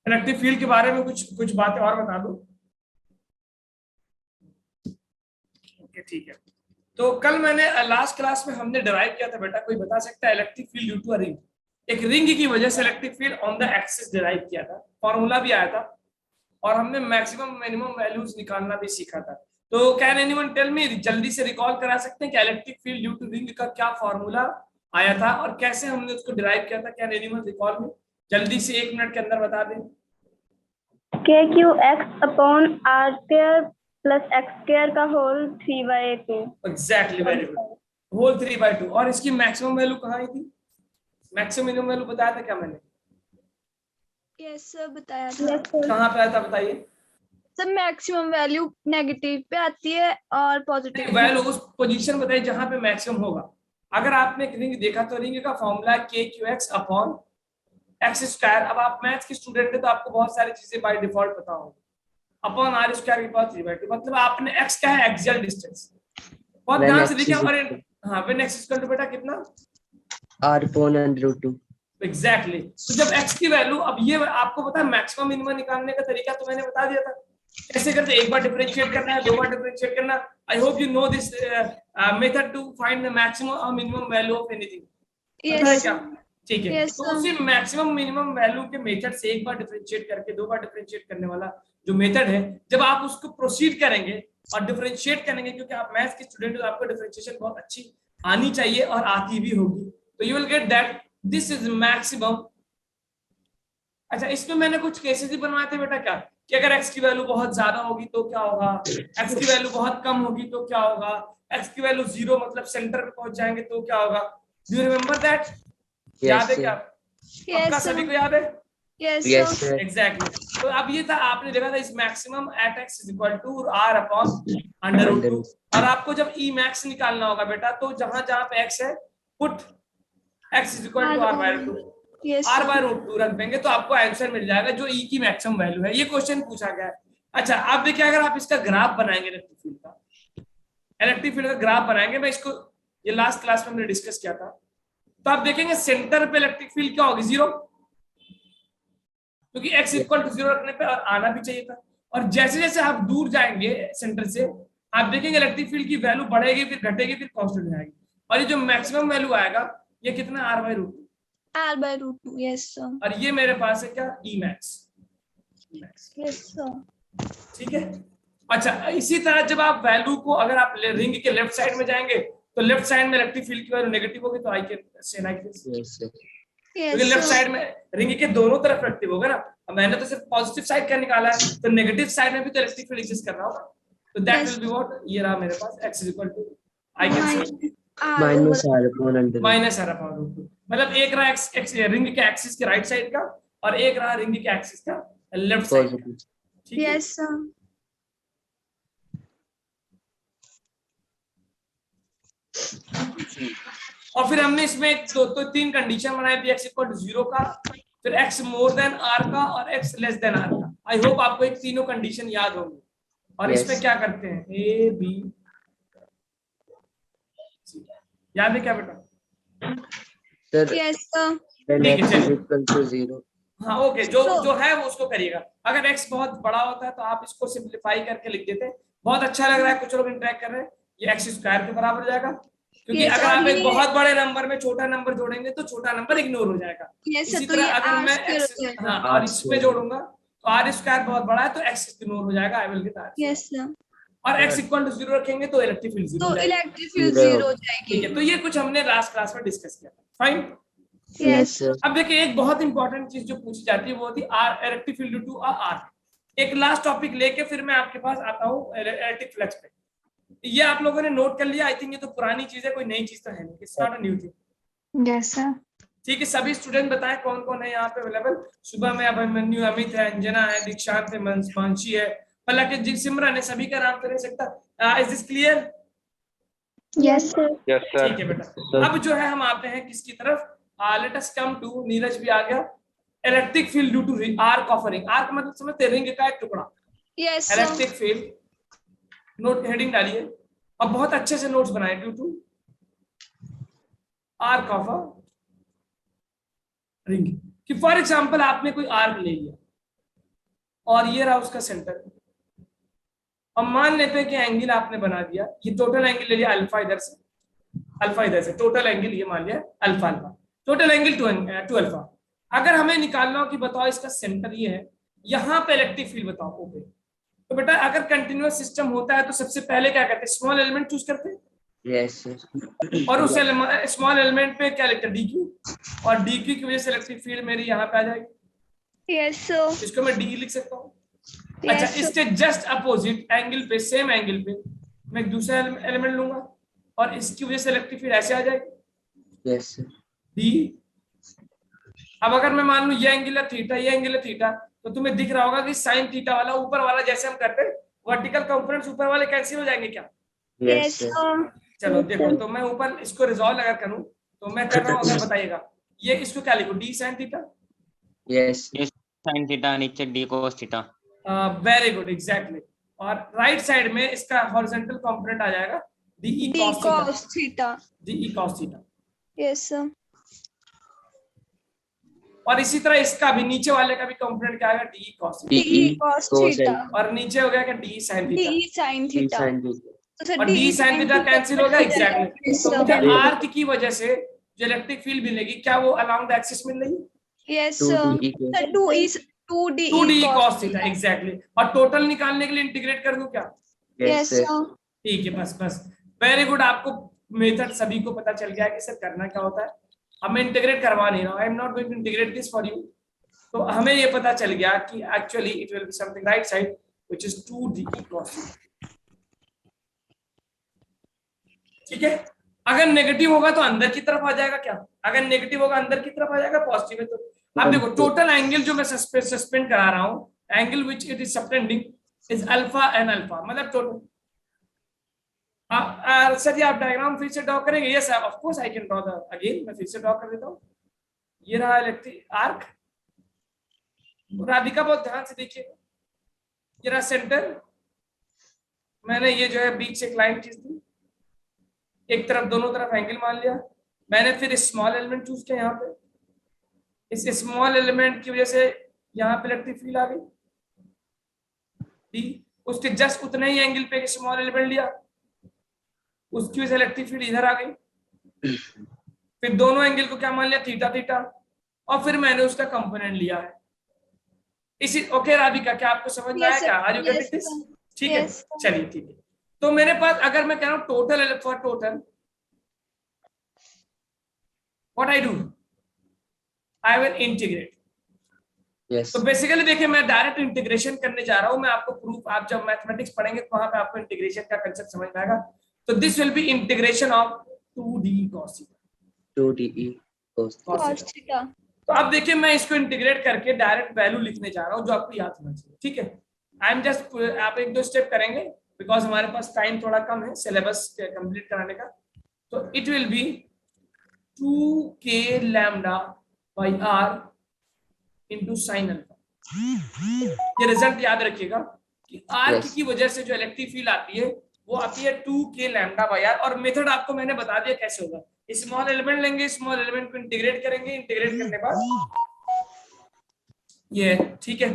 Electric field के बारे में कुछ कुछ बातें और बता दो। ओके ठीक है। तो कल मैंने लास्ट क्लास में हमने डिराइव किया था बेटा, कोई बता सकता है electric field due to a ring, एक रिंग की वजह से electric field on the axis derive किया था, फॉर्मूला भी आया था और हमने मैक्सिमम मिनिमम वैल्यूज निकालना भी सीखा था। तो कैन एनीवन टेल मी, जल्दी से रिकॉल करा सकते हैं कि electric field due to ring का क्या फॉर्मूला आया था और कैसे हमने उसको डिराइव किया था? कैन एनीवन रिकॉल में? जल्दी से 1 मिनट के अंदर बता दें। KQX upon R square plus X square का whole 3/2। Exactly, very good, whole 3/2। और इसकी मैक्सिमम वैल्यू कहाँ आई थी? मैक्सिमम मिनिमम वैल्यू बताया था क्या मैंने? यस सर, बताया था। कहाँ पे आया था बताइए? सर मैक्सिमम वैल्यू नेगेटिव पे आती है और पॉजिटिव वैल्यू उस पोजीशन बताइए जहां पे मैक्सिमम होगा। अगर आपने एक रिंग देखा तो रिंग का formula KQX upon x square. अब आप मैथ्स के स्टूडेंट है तो आपको बहुत सारी चीजें बाय डिफॉल्ट पता होंगी। अपॉन आर स्क्वायर की पावर 3/2, मतलब आपने एक्स क्या है, एक्सियल डिस्टेंस। बहुत ध्यान से देखिए। और हाँ, व्हेन एक्स इक्वल टू बेटा कितना? r upon √2। एग्जैक्टली। तो जब x की वैल्यू, अब ये आपको पता है मैक्सिमम मिनिमम निकालने का तरीका तो मैंने बता दिया था कैसे करते। एक बार डिफरेंशिएट करना है, 2 बार डिफरेंशिएट करना। I hope you know this method to find the maximum और मिनिमम वैल्यू ऑफ एनीथिंग। पता है क्या? ठीक है। तो उसी मैक्सिमम मिनिमम वैल्यू के मेथड से एक बार डिफरेंशिएट करके 2 बार डिफरेंशिएट करने वाला जो मेथड है, जब आप उसको प्रोसीड करेंगे और डिफरेंशिएट करेंगे, क्योंकि आप मैथ्स के स्टूडेंट हो, आपको डिफरेंशिएशन बहुत अच्छी आनी चाहिए और आती भी होगी, तो you will get that this is maximum. अच्छा, इसमें मैंने कुछ केसेस भी बनवाए थे बेटा, क्या कि अगर x की वैल्यू बहुत ज्यादा होगी तो क्या होगा, x की वैल्यू बहुत कम होगी तो क्या होगा, x की वैल्यू 0 मतलब सेंटर पे पहुंच जाएंगे तो क्या होगा। Do you remember that? याद है क्या आपका? सभी को याद है? Yes sir. एग्जैक्टली। तो अब ये था, आपने देखा था इस maximum at x is equal to r upon √2। और आपको जब e मैक्स निकालना होगा बेटा, तो जहां जहां पे x है put x is equal to r/2, r/√2 रख देंगे तो आपको आंसर मिल जाएगा जो e की मैक्सिमम वैल्यू है। ये क्वेश्चन पूछा गया है। अच्छा, आप देखिए, अगर आप इसका ग्राफ बनाएंगे इलेक्ट्रिक फील्ड का, इलेक्ट्रिक फील्ड का ग्राफ बनाएंगे, मैं इसको ये लास्ट क्लास में हमने डिस्कस किया था, तो आप देखेंगे सेंटर पे इलेक्ट्रिक फील्ड क्या होगी, 0, क्योंकि x इक्वल टू 0 रखने पे आना भी चाहिए था। और जैसे जैसे आप दूर जाएंगे सेंटर से, आप देखेंगे इलेक्ट्रिक फील्ड की वैल्यू बढ़ेगी, फिर घटेगी, फिर कांस्टेंट हो जाएगी। और ये जो मैक्सिमम वैल्यू आएगा ये कितना, r/√2। Yes sir. और ये मेरे पास है क्या, e मैक्स। Yes sir. ठीक है। अच्छा, इसी तरह जब आप वैल्यू को, अगर आप रिंग के लेफ्ट साइड में जाएंगे तो लेफ्ट साइड में इलेक्ट्रिक फील्ड की वैल्यू नेगेटिव होगी, तो आई कैन से लाइक दिस, क्योंकि लेफ्ट साइड में रिंग के दोनों तरफ इलेक्ट्रिक होगा ना। अब मैंने तो सिर्फ पॉजिटिव साइड का निकाला है, तो नेगेटिव साइड में भी तो इलेक्ट्रिक फील्ड एग्जिस्ट कर रहा होगा, तो दैट विल बी व्हाट, ये रहा मेरे पास x is equal to, I can say minus r upon √2। मतलब एक रहा x रिंग के एक्सिस के राइट साइड का और एक रहा रिंग के एक्सिस का लेफ्ट साइड का। ठीक है। Yes sir. और फिर हमने इसमें तो 3 कंडीशन बनाई थी, x इक्वल टू 0 का, फिर x मोर देन r का और x लेस देन r का। आई होप आपको एक तीनों कंडीशन याद होंगी। और इसमें क्या करते हैं, a b, याद है क्या बेटा? Sir yes sir. x is equal to 0। हाँ ओके, जो है वो उसको करिएगा। अगर x बहुत बड़ा होता है तो आप इसको सिंप्लीफाई करके लिख देते हैं। बहुत अच्छा लग रहा है, कुछ लोग इंटरेक्ट कर रहे हैं, ये x स्क्वायर के बराबर हो जाएगा, क्योंकि अगर आप एक बहुत बड़े नंबर में छोटा नंबर जोड़ेंगे तो छोटा नंबर इग्नोर हो जाएगा। इसी तरह अगर मैं x और इसमें जोड़ूंगा तो r स्क्वायर बहुत बड़ा है तो x इग्नोर हो जाएगा, आई will gate r। Yes sir. और x इक्वल टू 0 रखेंगे तो इलेक्ट्रिक फील्ड 0 हो जाएगा। इलेक्ट्रिक फील्ड 0 हो जाएगी। ठीक है, तो ये कुछ हमने लास्ट क्लास में डिस्कस किया था। फाइन। Yes sir. अब देखिए, एक बहुत इंपॉर्टेंट चीज जो पूछी जाती है वो होती है r electric field due to r। एक लास्ट टॉपिक लेके फिर मैं आपके पास आता हूँ इलेक्ट्रिक फ्लक्स पे। ये आप लोगों ने नोट कर लिया, आई थिंक ये तो पुरानी चीज है, कोई नई चीज तो है नहीं, it's not a new thing. Yes sir. ठीक है, सभी स्टूडेंट बताएं कौन कौन है यहाँ पे अवेलेबल। सुबह में अभिमन्यु, अमित है, अंजना है, दीक्षांत है, मानसी है, पलक, सिमरन है, सभी का नाम तो नहीं सकता। Is this clear? Yes sir. Yes sir. ठीक है बेटा। अब जो है हम आते हैं किसकी तरफ, let us come to, Neeraj भी आ गया, electric field due to arc of ring. Arc मतलब समझते, रिंग का एक टुकड़ा। Yes electric field, note heading डालिए और बहुत अच्छे से नोट्स बनाए, due to arc of a ring. कि फॉर एग्जांपल आपने कोई आर्क ले लिया, और ये रहा उसका सेंटर। अब मान लेते हैं कि एंगल आपने बना दिया, ये टोटल एंगल ले लिया अल्फा इधर से, अल्फा इधर से, टोटल एंगल ये मान लिया alpha alpha, total angle two alpha. अगर हमें निकालना हो कि बताओ इसका सेंटर ये है, यहाँ पे इलेक्ट्रिक फील्ड बताओ ओके, तो बेटा अगर कंटिन्यूअस सिस्टम होता है तो सबसे पहले क्या करते हैं, स्मॉल एलिमेंट चूज करते हैं, Yes, sir. और उस स्मॉल एलिमेंट पे क्या लिखते हैं, डी क्यू, और डी क्यू की वजह से इलेक्ट्रिक फील्ड मेरी यहाँ पे आ जाएगी, Yes, sir. इसको मैं डी लिख सकता हूँ। Yes, अच्छा, sir. इसके जस्ट अपोजिट एंगल पे, सेम एंगल पे मैं एक दूसरा एलिमेंट लूंगा और इसकी वजह से इलेक्ट्रिक फील्ड ऐसे आ जाएगी, Yes, sir. डी। अब अगर मैं मान लूं ये एंगल है थीटा, ये एंगल है थीटा, तो तुम्हें दिख रहा होगा कि साइन थीटा वाला ऊपर वाला जैसे हम करते हैं वर्टिकल कंपोनेंट्स ऊपर वाले कैंसिल हो जाएंगे क्या? Yes, Yes, sir. sir. चलो देखो, तो मैं ऊपर इसको रिजॉल्व अगर करूं तो मैं कर रहा हूं, अगर बताइएगा ये इसको क्या लिखूं, D sine theta. Yes. Sine theta नीचे D cos theta. Very good, exactly. और राइट साइड में इसका हॉरिजॉन्टल कंपोनेंट आ जाएगा D D cos theta. cos theta. Yes, sir. और इसी तरह इसका भी नीचे वाले का भी कंपोनेंट क्या आएगा, D cos theta, D cos theta. और नीचे हो गया क्या, D sine theta, D sin D theta. sin theta. तो sir, और डी साइन थीटा कैंसिल हो गया, एग्जैक्टली। Yes, तो sir. मुझे आर्क की वजह से जो इलेक्ट्रिक फील्ड मिलेगी क्या वो अलोंग द एक्सिस मिल रही है, Yes, 2D sir. equals Sir, 2D 2d cos cos theta, exactly. और टोटल निकालने के लिए इंटीग्रेट कर दूं क्या? Yes, sir. sir. ठीक है, बस बस, वेरी गुड। आपको मेथड सभी को पता चल गया है कि सर करना क्या होता है। अब मैं इंटीग्रेट करवा नहीं रहा हूं, I am not going to integrate this for you. तो हमें ये पता चल गया कि actually it will be something right side which is 2d cos theta. ठीक है, अगर नेगेटिव होगा तो अंदर की तरफ आ जाएगा क्या, अगर नेगेटिव होगा अंदर की तरफ आ जाएगा, पॉजिटिव है तो अब देखो टोटल एंगल जो मैं सस्पेंड करा रहा हूं, angle which it is suspending is alpha and alpha, मतलब टोटल। सर जी आप डायग्राम फिर से ड्रॉ करेंगे? Yes of course I can draw the again, मैं फिर से ड्रॉ कर देता हूं। ये रहा इलेक्ट्रिक आर्क, राधिका बहुत ध्यान से देखिएगा, ये रहा सेंटर, मैंने ये जो है बीच से एक लाइन खींच दी, एक तरफ दोनों तरफ एंगल मान लिया मैंने, फिर स्मॉल एलिमेंट चूज किया यहाँ पे, इस स्मॉल एलिमेंट की वजह से यहाँ पे इलेक्ट्रिक फील्ड आ गई डी, उसके जस्ट उतने ही एंगल पे एक स्मॉल एलिमेंट लिया, उसकी वजह से इलेक्ट्रिक फील्ड इधर आ गई, फिर दोनों एंगल को क्या मान लिया, थीटा थीटा, और फिर मैंने उसका कंपोनेंट लिया है इसी। ओके राधिका, क्या आपको समझ में आया क्या? Are you getting this? ठीक है, चलिए ठीक है। तो मेरे पास अगर मैं कह रहा हूं total for total, what I do, I will integrate. Yes. तो बेसिकली देखिए मैं डायरेक्ट इंटीग्रेशन करने जा रहा हूं, मैं आपको प्रूफ, आप जब मैथमेटिक्स पढ़ेंगे तो वहां पे आपको इंटीग्रेशन का कंसेप्ट समझ में आएगा। तो this will be integration of 2d cos theta, 2D cos cos theta. तो अब देखिए मैं इसको इंटीग्रेट करके डायरेक्ट वैल्यू लिखने जा रहा हूं जो आपको याद होना चाहिए। ठीक है, आई एम जस्ट, आप एक दो स्टेप करेंगे बिकॉज हमारे पास टाइम थोड़ा कम है सिलेबस कंप्लीट कराने का। तो it will B 2k lambda by r into sine alpha. ये रिजल्ट याद रखिएगा कि आर्क Yes. की वजह से जो इलेक्ट्रिक फील्ड आती है वो आती है 2k लैम्डा बाई r। और मेथड आपको मैंने बता दिया कैसे होगा, स्मॉल एलिमेंट लेंगे, स्मॉल एलिमेंट को इंटीग्रेट करेंगे, इंटीग्रेट करने के बाद ये, ठीक है।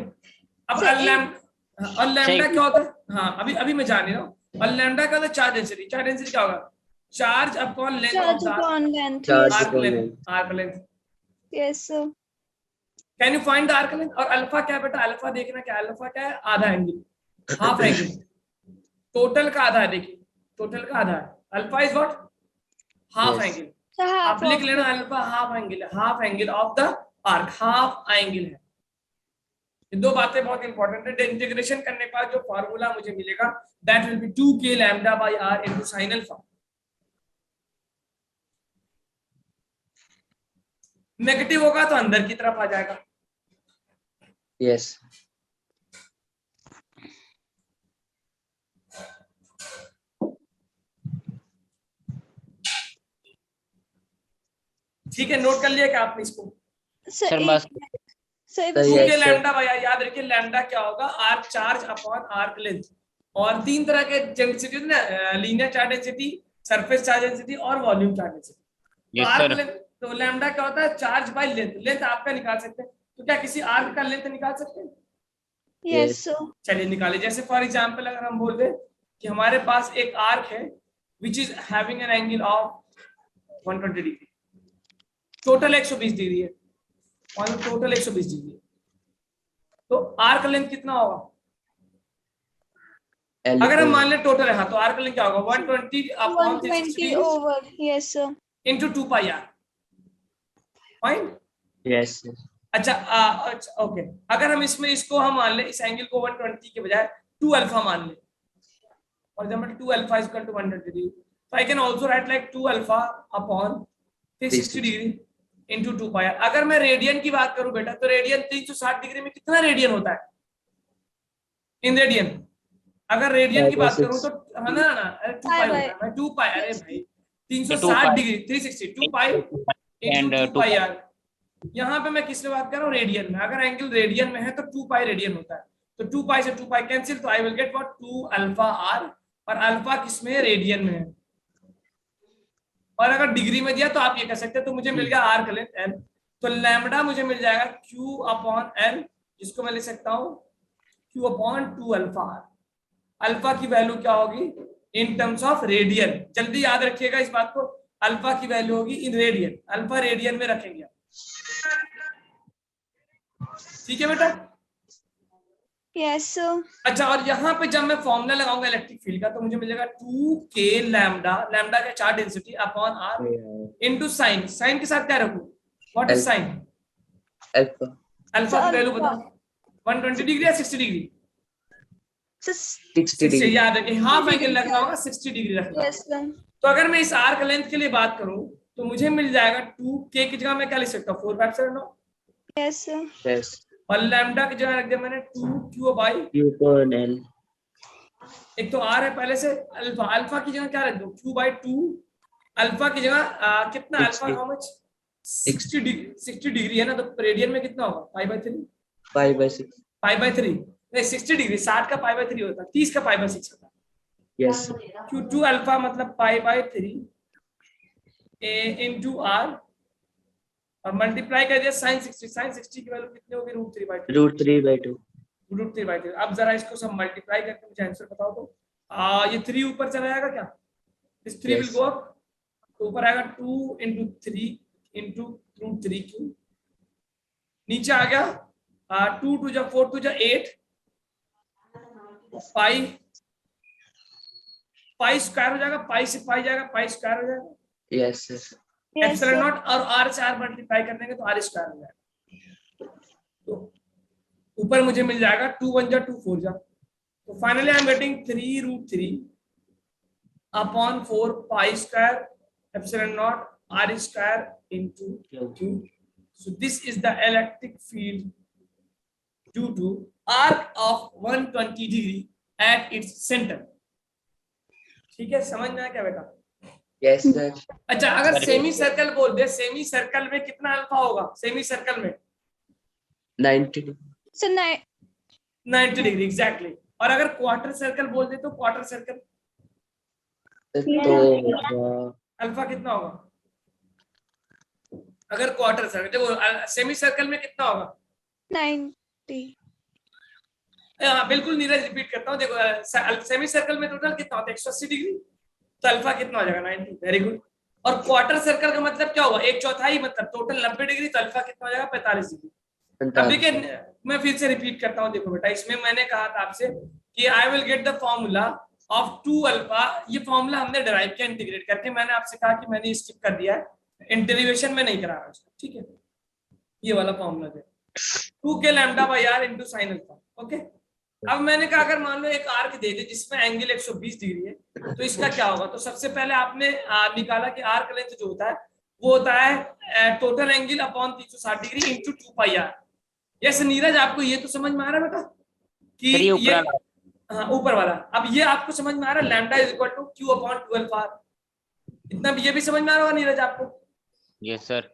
अब लैम्डा क्या होता है, हाँ अभी मैं जान रहा हूँ। और लैम्डा का होता है चार्ज डेंसिटी, चार्ज डेंसिटी क्या होगा, charge upon length of Charge the upon length. Charge Yes. Arc length, arc length. Yes, sir. Can you find the arc length? और अल्फा क्या बेटा, अल्फा देखना क्या, अल्फा क्या है, आधा एंगल, हाफ एंगल, टोटल का आधा है, देखिए टोटल का आधा है, alpha is what, half Yes. Angle. So half आप लिख of लेना अल्फा हाफ एंगल है, half angle of the arc, half angle है। ये दो बातें बहुत इंपॉर्टेंट है। इंटीग्रेशन करने के बाद जो फार्मूला मुझे मिलेगा that will be 2k lambda by r into sin alpha. Negative होगा तो अंदर की तरफ आ जाएगा। Yes. ठीक है, नोट कर लिया क्या आपने इसको? sir, सर बस sir, तो टू Yes, के sir. लैम्डा भैया याद रखिए, लैम्डा क्या होगा, arc charge upon arc length. और तीन तरह के डेंसिटी ना, linear charge density, surface charge density और वॉल्यूम चार्ज डेंसिटी। तो Yes, आर्क sir. लेंथ, तो लैम्डा क्या होता है, चार्ज बाय लेंथ, लेंथ आपका निकाल सकते हैं। तो क्या किसी आर्क का लेंथ निकाल सकते हैं? Yes, sir. चलिए निकालिए। जैसे फॉर एग्जांपल अगर हम बोल दें कि हमारे पास एक आर्क है which is having an angle of 120 degree, total 120 degree है, और टोटल 120 डिग्री है, तो आर्क लेंथ कितना होगा? L अगर हम equal मान लें टोटल है, हाँ, तो आर्क लेंथ क्या होगा? 120 upon 120 over. Yes, sir. into 2 pi r. Fine. yes sir. अच्छा ओके, अगर हम इसमें इसको हम मान लें, इस एंगल को 120 के बजाय 2 अल्फा मान लें, for example 2 alpha is equal to 120 degree, तो I can also write like 2 alpha upon 360 degree into 2 pi R. अगर मैं रेडियन की बात करूं बेटा, तो रेडियन 360 डिग्री में कितना रेडियन होता है इन रेडियन? अगर रेडियन की बात करूं तो हाँ ना ना, अरे 2 पाई होता है भाई, 2 पाई, अरे भाई 360 degree 360 2 pi into 2 pi r. यहाँ पे मैं किस में बात कर रहा हूँ? रेडियन में। अगर एंगल रेडियन में है तो 2 पाई रेडियन होता है, तो 2 पाई से 2 पाई कैंसिल, तो I will get what 2 alpha r, और अल्फा किसमें है? रेडियन में है। और अगर डिग्री में दिया तो आप ये कह सकते हैं, तो मुझे मिल गया आर्क लेंथ एल, तो लैम्बडा मुझे मिल जाएगा क्यू अपॉन एल, जिसको मैं लिख सकता हूँ q upon 2 alpha r. Alpha की वैल्यू क्या होगी इन टर्म्स ऑफ रेडियन? जल्दी याद रखिएगा इस बात को, अल्फा की वैल्यू होगी इन रेडियन, अल्फा रेडियन में रखेंगे। ठीक है बेटा? Yes, sir. अच्छा, और यहाँ पे जब मैं फॉर्मूला लगाऊंगा इलेक्ट्रिक फील्ड का, तो मुझे मिलेगा 2k लैम्डा, लैम्डा का charge density upon r into sine. Sine के साथ क्या रखूं? What is sine? alpha alpha की वैल्यू बताओ, 120 डिग्री या 60 डिग्री? So, 60 degree. याद रखिए, हाफ एंगल रखना होगा, 60 डिग्री रखना होगा। yes, sir. तो अगर मैं इस आर्क लेंथ के लिए बात करूं, तो मुझे मिल जाएगा 2k की जगह मैं क्या लिख सकता हूँ? 4/9, Yes, sir. yes और लैम्डा की जगह रख दिया मैंने 2q by, q upon l एक तो आर है पहले से, अल्फा, अल्फा की जगह क्या रख दो? q बाई 2, अल्फा की जगह कितना? Alpha 60. How much? 60 degree, 60 degree है ना, तो रेडियन में कितना होगा? π/3, 5/6 π/3 नहीं, 60 डिग्री 60 का π/3 होता है, 30 का π/6 होता है। yes q2 अल्फा मतलब π/3 into r, और मल्टीप्लाई कर दिया sin 60, sin 60 की वैल्यू कितनी होगी? √3/2 √3/2। अब जरा इसको सब मल्टीप्लाई करके मुझे आंसर बताओ तो, ये 3 ऊपर चला जाएगा क्या? This 3 will Yes. Go up, तो ऊपर आएगा 2 into 3 into √3q, नीचे आ गया 2 2 जा 4 2 जा 8 पाई, पाई स्क्वायर हो जाएगा, पाई से पाई जाएगा, पाई स्क्वायर हो जाएगा, yes sir. Yes, epsilon sir. Not, और r से r मल्टीप्लाई कर देंगे तो r स्क्वायर हो जाएगा। तो ऊपर मुझे मिल जाएगा 2 1 जा 2 4 जा, तो finally I am getting 3√3 upon 4 pi square epsilon not r square into q। So this is the electric field due to arc of 120 degree at its center। ठीक है, समझ में आया क्या बेटा? yes sir. अच्छा, अगर सेमी सर्कल बोल दे, सेमी सर्कल में कितना अल्फा होगा? सेमी सर्कल में 90 So, 90 डिग्री एग्जैक्टली। और अगर क्वार्टर सर्कल बोल दे, तो क्वार्टर सर्कल तो अल्फा कितना होगा? अगर क्वार्टर सर्कल, देखो सेमी सर्कल में कितना होगा? 90. हाँ बिल्कुल नीरज, रिपीट करता हूँ, देखो सेमी सर्कल में टोटल कितना होता है? 180 डिग्री, तो अल्फा कितना हो जाएगा? 90। Very good. और क्वार्टर सर्कल का मतलब क्या हुआ? 1/4 मतलब टोटल 90 डिग्री, तो अल्फा कितना हो जाएगा? 45 डिग्री। अब देखिए, मैं फिर से रिपीट करता हूँ, देखो बेटा, इसमें मैंने कहा था आपसे कि आई will get the formula of 2 alpha. ये फॉर्मूला हमने डिराइव किया इंटीग्रेट करके, मैंने आपसे कहा कि मैंने स्किप कर दिया है, डेरिवेशन में नहीं करा रहा उसको, ठीक है? ये वाला फॉर्मूला है 2k lambda by r into sin alpha. Okay, अब मैंने कहा अगर मान लो एक आर्क दे दे जिसमें एंगल 120 डिग्री है, तो इसका क्या होगा? तो सबसे पहले आपने निकाला कि आर्क लेंथ जो होता है वो होता है total angle upon 360 degree into 2 पाई r। यस नीरज, आपको ये तो समझ में आ रहा है बेटा कि ये, हाँ ऊपर वाला। अब ये आपको समझ में आ रहा है, lambda is equal to q upon 12 r। इतना भी ये भी समझ में आ रहा होगा नीरज आपको? Yes sir.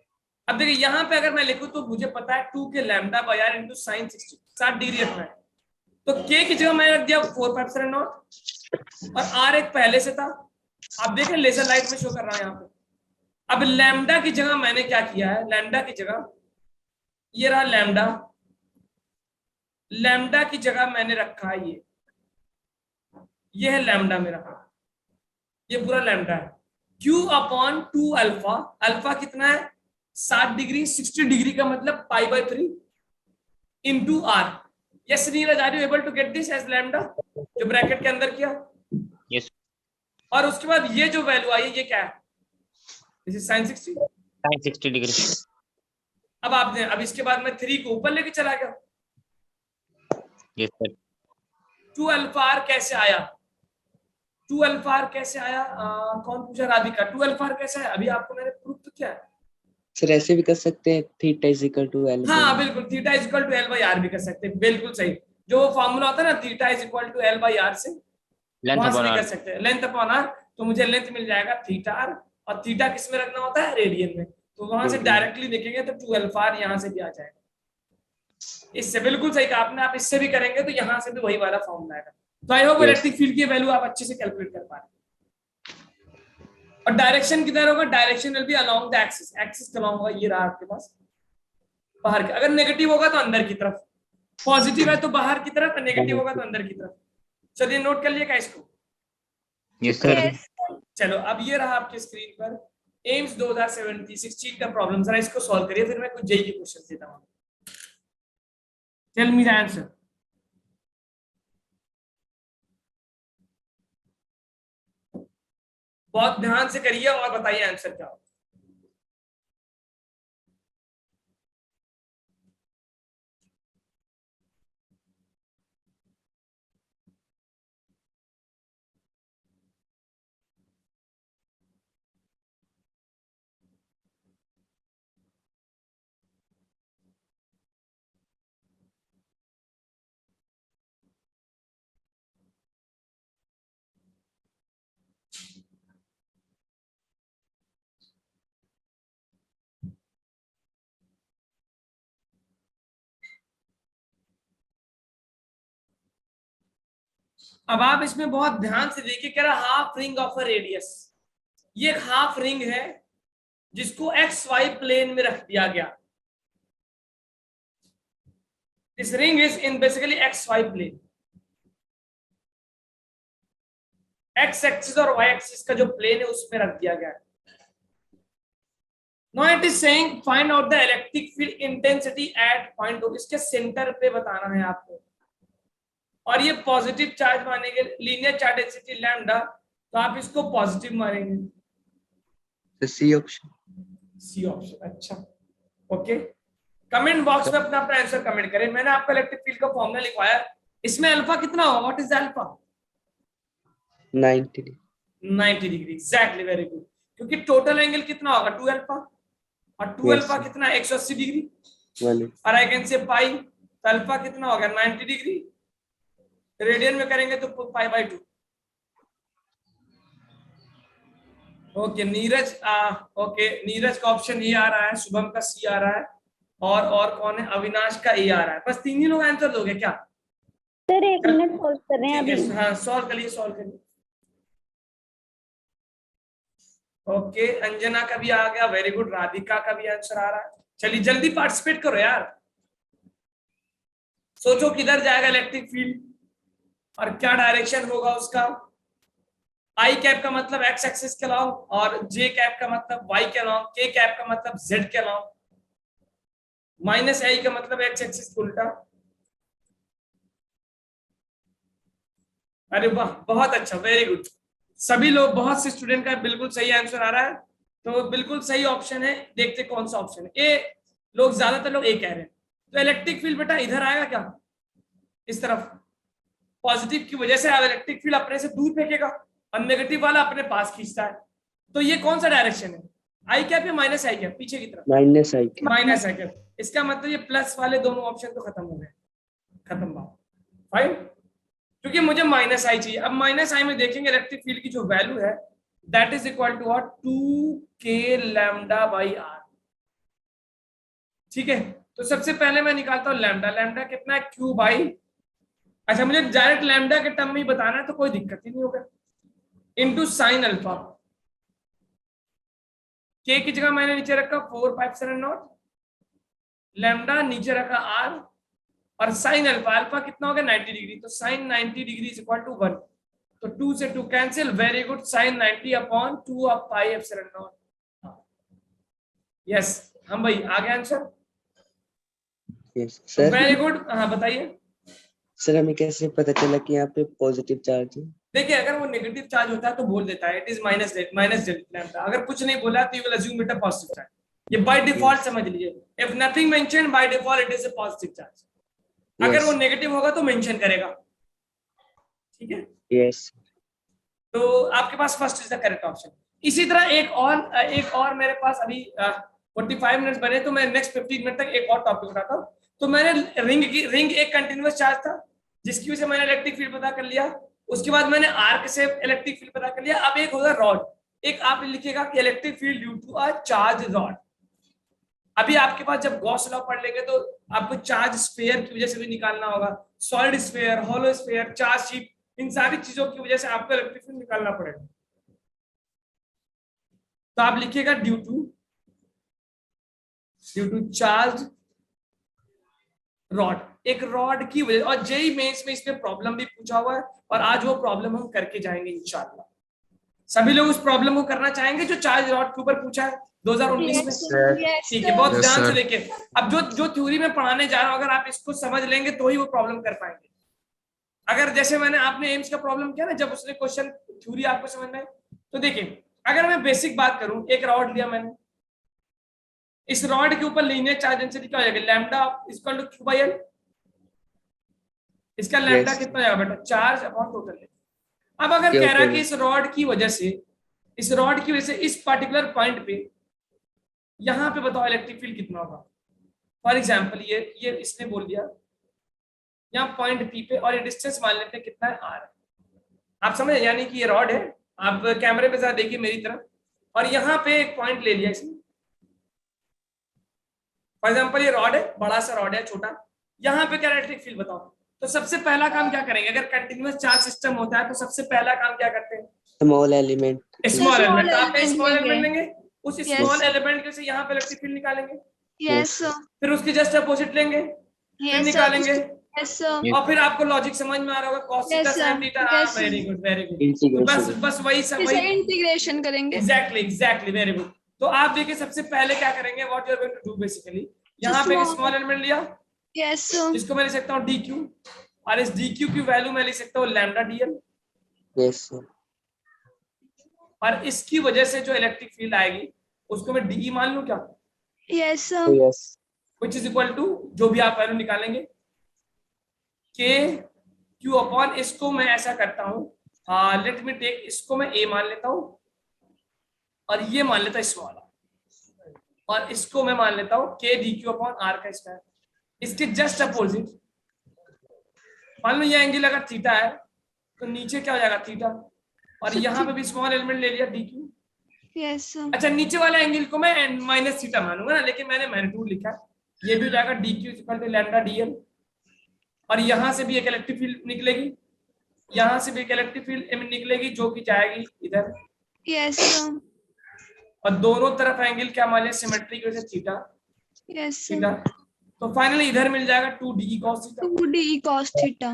अब देखिए यहाँ पे अगर मैं लिखूं तो मुझे पता है 2k lambda by r into sin 60, 60 degree रखना है, तो k की जगह मैंने रख दिया 4/0 और r एक पहले से था। आप देखें लेजर लाइट में शो कर रहा है यहाँ पे। अब लैम्डा की जगह मैंने क्या किया है? लैम्डा की जगह ये रहा लैम्डा, लैम्डा की जगह मैंने रखा है ये है लैम्डा मेरा, ये पूरा लैम्डा है। Q अपॉन 2 अल्फा, अल्फा कितना है 60 डिग्री, 60 डिग्री का मतलब pi by 3 into r. Yes Neeraj, are you able to get this as lambda, जो ब्रैकेट के अंदर किया? Yes. और उसके बाद ये जो वैल्यू आई है ये क्या है? This is sin 60। Sin 60 degree. अब इसके बाद मैं 3 को ऊपर लेके चला गया। Yes sir. 2 अल्फा आर कैसे आया? 2 अल्फा आर कैसे आया? कौन पूछा? राधिका। 2 अल्फा आर कैसे आया? अभी आपको मैंने प्रूफ तो किया है। सर ऐसे भी कर सकते हैं, theta is equal to L. हाँ बिल्कुल, theta is equal to L by r भी कर सकते हैं, बिल्कुल सही। जो फॉर्मूला होता है ना theta is equal to L by r से, Length वहां से upon भी कर R. सकते हैं। लेंथ अपॉन आर, तो मुझे लेंथ मिल जाएगा थीटा आर, और थीटा किस में रखना होता है? रेडियन में। तो वहां से डायरेक्टली लिखेंगे तो 2 अल्फा आर यहाँ से भी आ जाएगा। इससे बिल्कुल सही कहा आपने, आप इससे भी करेंगे तो यहाँ से भी वही वाला फॉर्मूला आएगा। तो आई होप इलेक्ट्रिक फील्ड की वैल्यू आप अच्छे से कैलकुलेट कर पा रहे हैं। और डायरेक्शन किधर होगा? Direction will be along the axis, axis के अलोंग होगा। ये रहा आपके पास बाहर का। अगर नेगेटिव होगा तो अंदर की तरफ, पॉजिटिव है तो बाहर की तरफ, नेगेटिव होगा तो अंदर की तरफ। चलिए नोट कर लिएगा इसको। Yes sir. Yes. चलो अब ये रहा आपके स्क्रीन पर एम्स 2016 का प्रॉब्लम। जरा इसको सॉल्व करिए, फिर मैं कुछ जेई के क्वेश्चन देता हूँ। Tell me the answer. बहुत ध्यान से करिए और बताइए आंसर क्या हो। अब आप इसमें बहुत ध्यान से देखिए, कह रहा half ring of a radius. ये एक हाफ रिंग है जिसको एक्स वाई प्लेन में रख दिया गया। This ring is in basically X Y plane. X axis और वाई एक्सिस का जो प्लेन है उसमें रख दिया गया है। Now it is saying find out the electric field intensity at point O। इसके सेंटर पे बताना है आपको। और ये पॉजिटिव चार्ज मानेंगे, लीनियर चार्ज डेंसिटी लैम्डा, तो आप इसको पॉजिटिव मानेंगे। तो सी ऑप्शन। सी ऑप्शन, अच्छा ओके। कमेंट बॉक्स में अपना अपना आंसर कमेंट करें। मैंने आपको इलेक्ट्रिक फील्ड का फॉर्मूला लिखवाया, इसमें अल्फा कितना होगा? What is alpha? 90 degree. 90 degree, exactly, very good. क्योंकि टोटल एंगल कितना होगा? 2 अल्फा, और 2 अल्फा कितना? 180 डिग्री। और आई कैन से पाई, तो अल्फा कितना होगा? 90 डिग्री। रेडियन में करेंगे तो pi by 2। Okay Neeraj, okay Neeraj का ऑप्शन ए आ रहा है, शुभम का सी आ रहा है, और कौन है? अविनाश का ए आ रहा है। बस 3 ही लोग आंसर दोगे क्या? सर 1 मिनट सोल्व कर रहे हैं अभी। हाँ सॉल्व करिए, सॉल्व करिए। ओके अंजना का भी आ गया, वेरी गुड। राधिका का भी आंसर आ रहा है। चलिए जल्दी पार्टिसिपेट करो यार, सोचो किधर जाएगा इलेक्ट्रिक फील्ड और क्या डायरेक्शन होगा उसका। आई कैप का मतलब एक्स एक्सिस के अलॉन्ग, और जे कैप का मतलब वाई के अलॉन्ग, के कैप का मतलब जेड के अलॉन्ग, माइनस आई का मतलब एक्स एक्सिस के उल्टा। अरे वाह बहुत अच्छा, वेरी गुड। सभी लोग, बहुत से स्टूडेंट का बिल्कुल सही आंसर आ रहा है, तो बिल्कुल सही ऑप्शन है। देखते कौन सा ऑप्शन है। ए लोग, ज्यादातर लोग ए कह रहे हैं। तो इलेक्ट्रिक फील्ड बेटा इधर आएगा क्या? इस तरफ। पॉजिटिव की वजह से इलेक्ट्रिक फील्ड अपने से दूर फेंकेगा और नेगेटिव वाला अपने पास खींचता है। तो ये कौन सा डायरेक्शन है? आई कैप या माइनस आई कैप? पीछे की तरफ माइनस आई कैप। माइनस आई कैप। इसका मतलब ये प्लस वाले दोनों ऑप्शन तो खत्म हो गए, खत्म बात, फाइन। क्योंकि मुझे माइनस आई चाहिए। अब माइनस आई में देखेंगे इलेक्ट्रिक फील्ड की जो वैल्यू है, that is equal to what? 2k lambda by r. ठीक है, तो सबसे पहले मैं निकालता हूं लैम्डा। लैम्डा कितना है? क्यू बाई, अच्छा मुझे डायरेक्ट लैम्डा के टर्म में ही बताना है तो कोई दिक्कत ही नहीं होगा, इनटू साइन अल्फा। के की जगह मैंने नीचे रखा 4 5 7 0, लैम्डा नीचे रखा आर, और साइन अल्फा, अल्फा कितना हो गया 90 डिग्री, तो sine 90 degree is equal to 1, तो 2 से 2 cancel, very good, sine 90 upon 2 of pi epsilon naught. Yes हम भाई आ गया answer, yes sir. Very good. हाँ बताइए। सर हमें कैसे पता चला कि यहाँ पे पॉजिटिव चार्ज है? देखिए अगर वो नेगेटिव चार्ज होता है तो बोल देता है इट इज माइनस लैम्डा, अगर कुछ नहीं बोला तो you will assume it a positive charge, ये बाय डिफॉल्ट समझ लीजिए, if nothing mentioned by default it is a positive charge, अगर वो नेगेटिव होगा तो मेंशन करेगा, ठीक है। यस। तो आपके पास first is the correct option. इसी तरह एक और मेरे पास अभी 45 मिनट्स बने, तो मैं नेक्स्ट 15 मिनट तक एक और टॉपिक उठाता हूँ। तो मैंने रिंग एक कंटिन्यूअस चार्ज था जिसकी वजह से मैंने इलेक्ट्रिक फील्ड पता कर लिया, उसके बाद मैंने आर्क से इलेक्ट्रिक फील्ड पता कर लिया। अब एक होगा रॉड, एक आप लिखिएगा कि electric field due to a charge rod. अभी आपके पास जब गॉस लॉ पढ़ लेंगे तो आपको चार्ज स्फीयर की वजह से भी निकालना होगा, solid sphere, hollow sphere, charge sheet, इन सारी चीजों की वजह से आपको इलेक्ट्रिक फील्ड निकालना पड़ेगा। तो आप लिखिएगा ड्यू टू चार्ज रॉड, एक रॉड की वजह, और जेई मेंस में इसमें प्रॉब्लम भी पूछा हुआ है और आज वो प्रॉब्लम हम करके जाएंगे इंशाल्लाह। सभी लोग उस प्रॉब्लम को करना चाहेंगे जो चार्ज रॉड के ऊपर पूछा है 2019 में, ठीक है। बहुत ध्यान से देखिए, अब जो थ्योरी में पढ़ाने जा रहा हूं अगर आप इसको समझ लेंगे तो ही वो प्रॉब्लम कर पाएंगे। अगर जैसे आपने एम्स का प्रॉब्लम किया ना, जब उसने क्वेश्चन थ्योरी आपको समझ में, तो देखिए अगर मैं बेसिक बात करूं, एक रॉड लिया मैंने, इस रॉड के ऊपर लीनियर चार्ज डेंसिटी क्या हो जाएगा, lambda equal to q by L. इसका लैम्डा कितना हो जाएगा बेटा, चार्ज अपॉन टोटल। अब अगर कह रहा है कि इस रॉड की वजह से इस पर्टिकुलर पॉइंट पे यहां पे बताओ इलेक्ट्रिक फील्ड कितना होगा। फॉर एग्जांपल ये इसने बोल दिया यहाँ पॉइंट पी पे, और ये डिस्टेंस मान लेते हैं कितना है आर, आप समझे, यानी कि ये रॉड है, आप कैमरे पे जरा देखिए मेरी तरफ, और यहाँ पे एक पॉइंट ले लिया इसने। फॉर एग्जांपल ये रॉड है, बड़ा सा रॉड है, छोटा, यहाँ पे क्या इलेक्ट्रिक फील्ड बताओ। तो सबसे पहला काम क्या करेंगे, अगर कंटिन्यूअस चार्ज सिस्टम होता है तो सबसे पहला काम क्या करते हैं, स्मॉल एलिमेंट। स्मॉल एलिमेंट, तो आप स्मॉल एलिमेंट लेंगे, उस स्मॉल एलिमेंट से यहाँ पे इलेक्ट्रिक फील्ड निकालेंगे, यस फिर उसके जस्ट अपोजिट लेंगे, फिर निकालेंगे, और फिर आपको लॉजिक समझ में आ रहा होगा, cos theta sin theta. Very good very good, बस वही सब वही इंटीग्रेशन करेंगे। Exactly very good. तो आप देखिए सबसे पहले क्या करेंगे, what you are going to do basically, यहाँ पे एक स्मॉल एलिमेंट लिया, यस जिसको मैं लिख सकता हूँ dq, और इस dq की वैल्यू मैं लिख सकता हूँ लैम्डा dl, यस सर। और इसकी वजह से जो इलेक्ट्रिक फील्ड आएगी उसको मैं de मान लूं क्या, yes yes. which is equal to जो भी आप वैल्यू निकालेंगे k q अपॉन, इसको मैं ऐसा करता हूँ, लेट मी टेक, इसको मैं a मान लेता हूँ और ये मान लेता स्मॉल, और इसको मैं मान लेता हूँ k dq अपॉन r का स्क्वायर। इसके जस्ट अपोजिट मान लो ये एंगल अगर थीटा है तो नीचे क्या हो जाएगा थीटा, और यहाँ पे भी स्मॉल एलिमेंट ले लिया dq। यस अच्छा नीचे वाला एंगल को मैं माइनस थीटा मानूंगा ना, लेकिन मैंने मैग्नीट्यूड लिखा, ये भी हो जाएगा dq equal to lambda dl, और यहाँ से भी एक इलेक्ट्रिक फील्ड निकलेगी, यहाँ से भी एक इलेक्ट्रिक फील्ड निकलेगी जो कि जाएगी इधर, यस और दोनों तरफ एंगल क्या मान लिया, सिमेट्री की वजह से थीटा यस थीटा, तो फाइनली इधर मिल जाएगा 2d cos theta, 2d cos theta,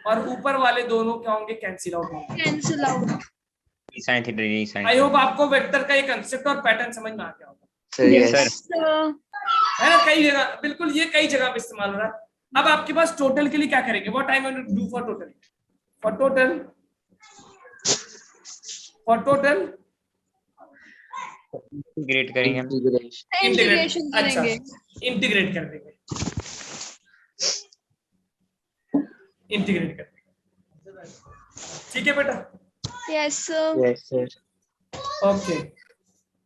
और ऊपर वाले दोनों क्या होंगे, कैंसिल आउट होंगे, cancel out. sin theta d sin I hope आपको वेक्टर का ये कंसेप्ट और पैटर्न समझ में आ गया होगा, सर Yes, यस। sir. है ना, कई जगह, बिल्कुल ये कई जगह पे इस्तेमाल हो रहा है। अब आपके पास टोटल के लिए क्या करेंगे, what I am going to do for total, integrate करेंगे हम। इंटीग्रेशन अच्छा करेंगे। इंटीग्रेट कर देंगे, ठीक है बेटा, yes yes sir. Okay.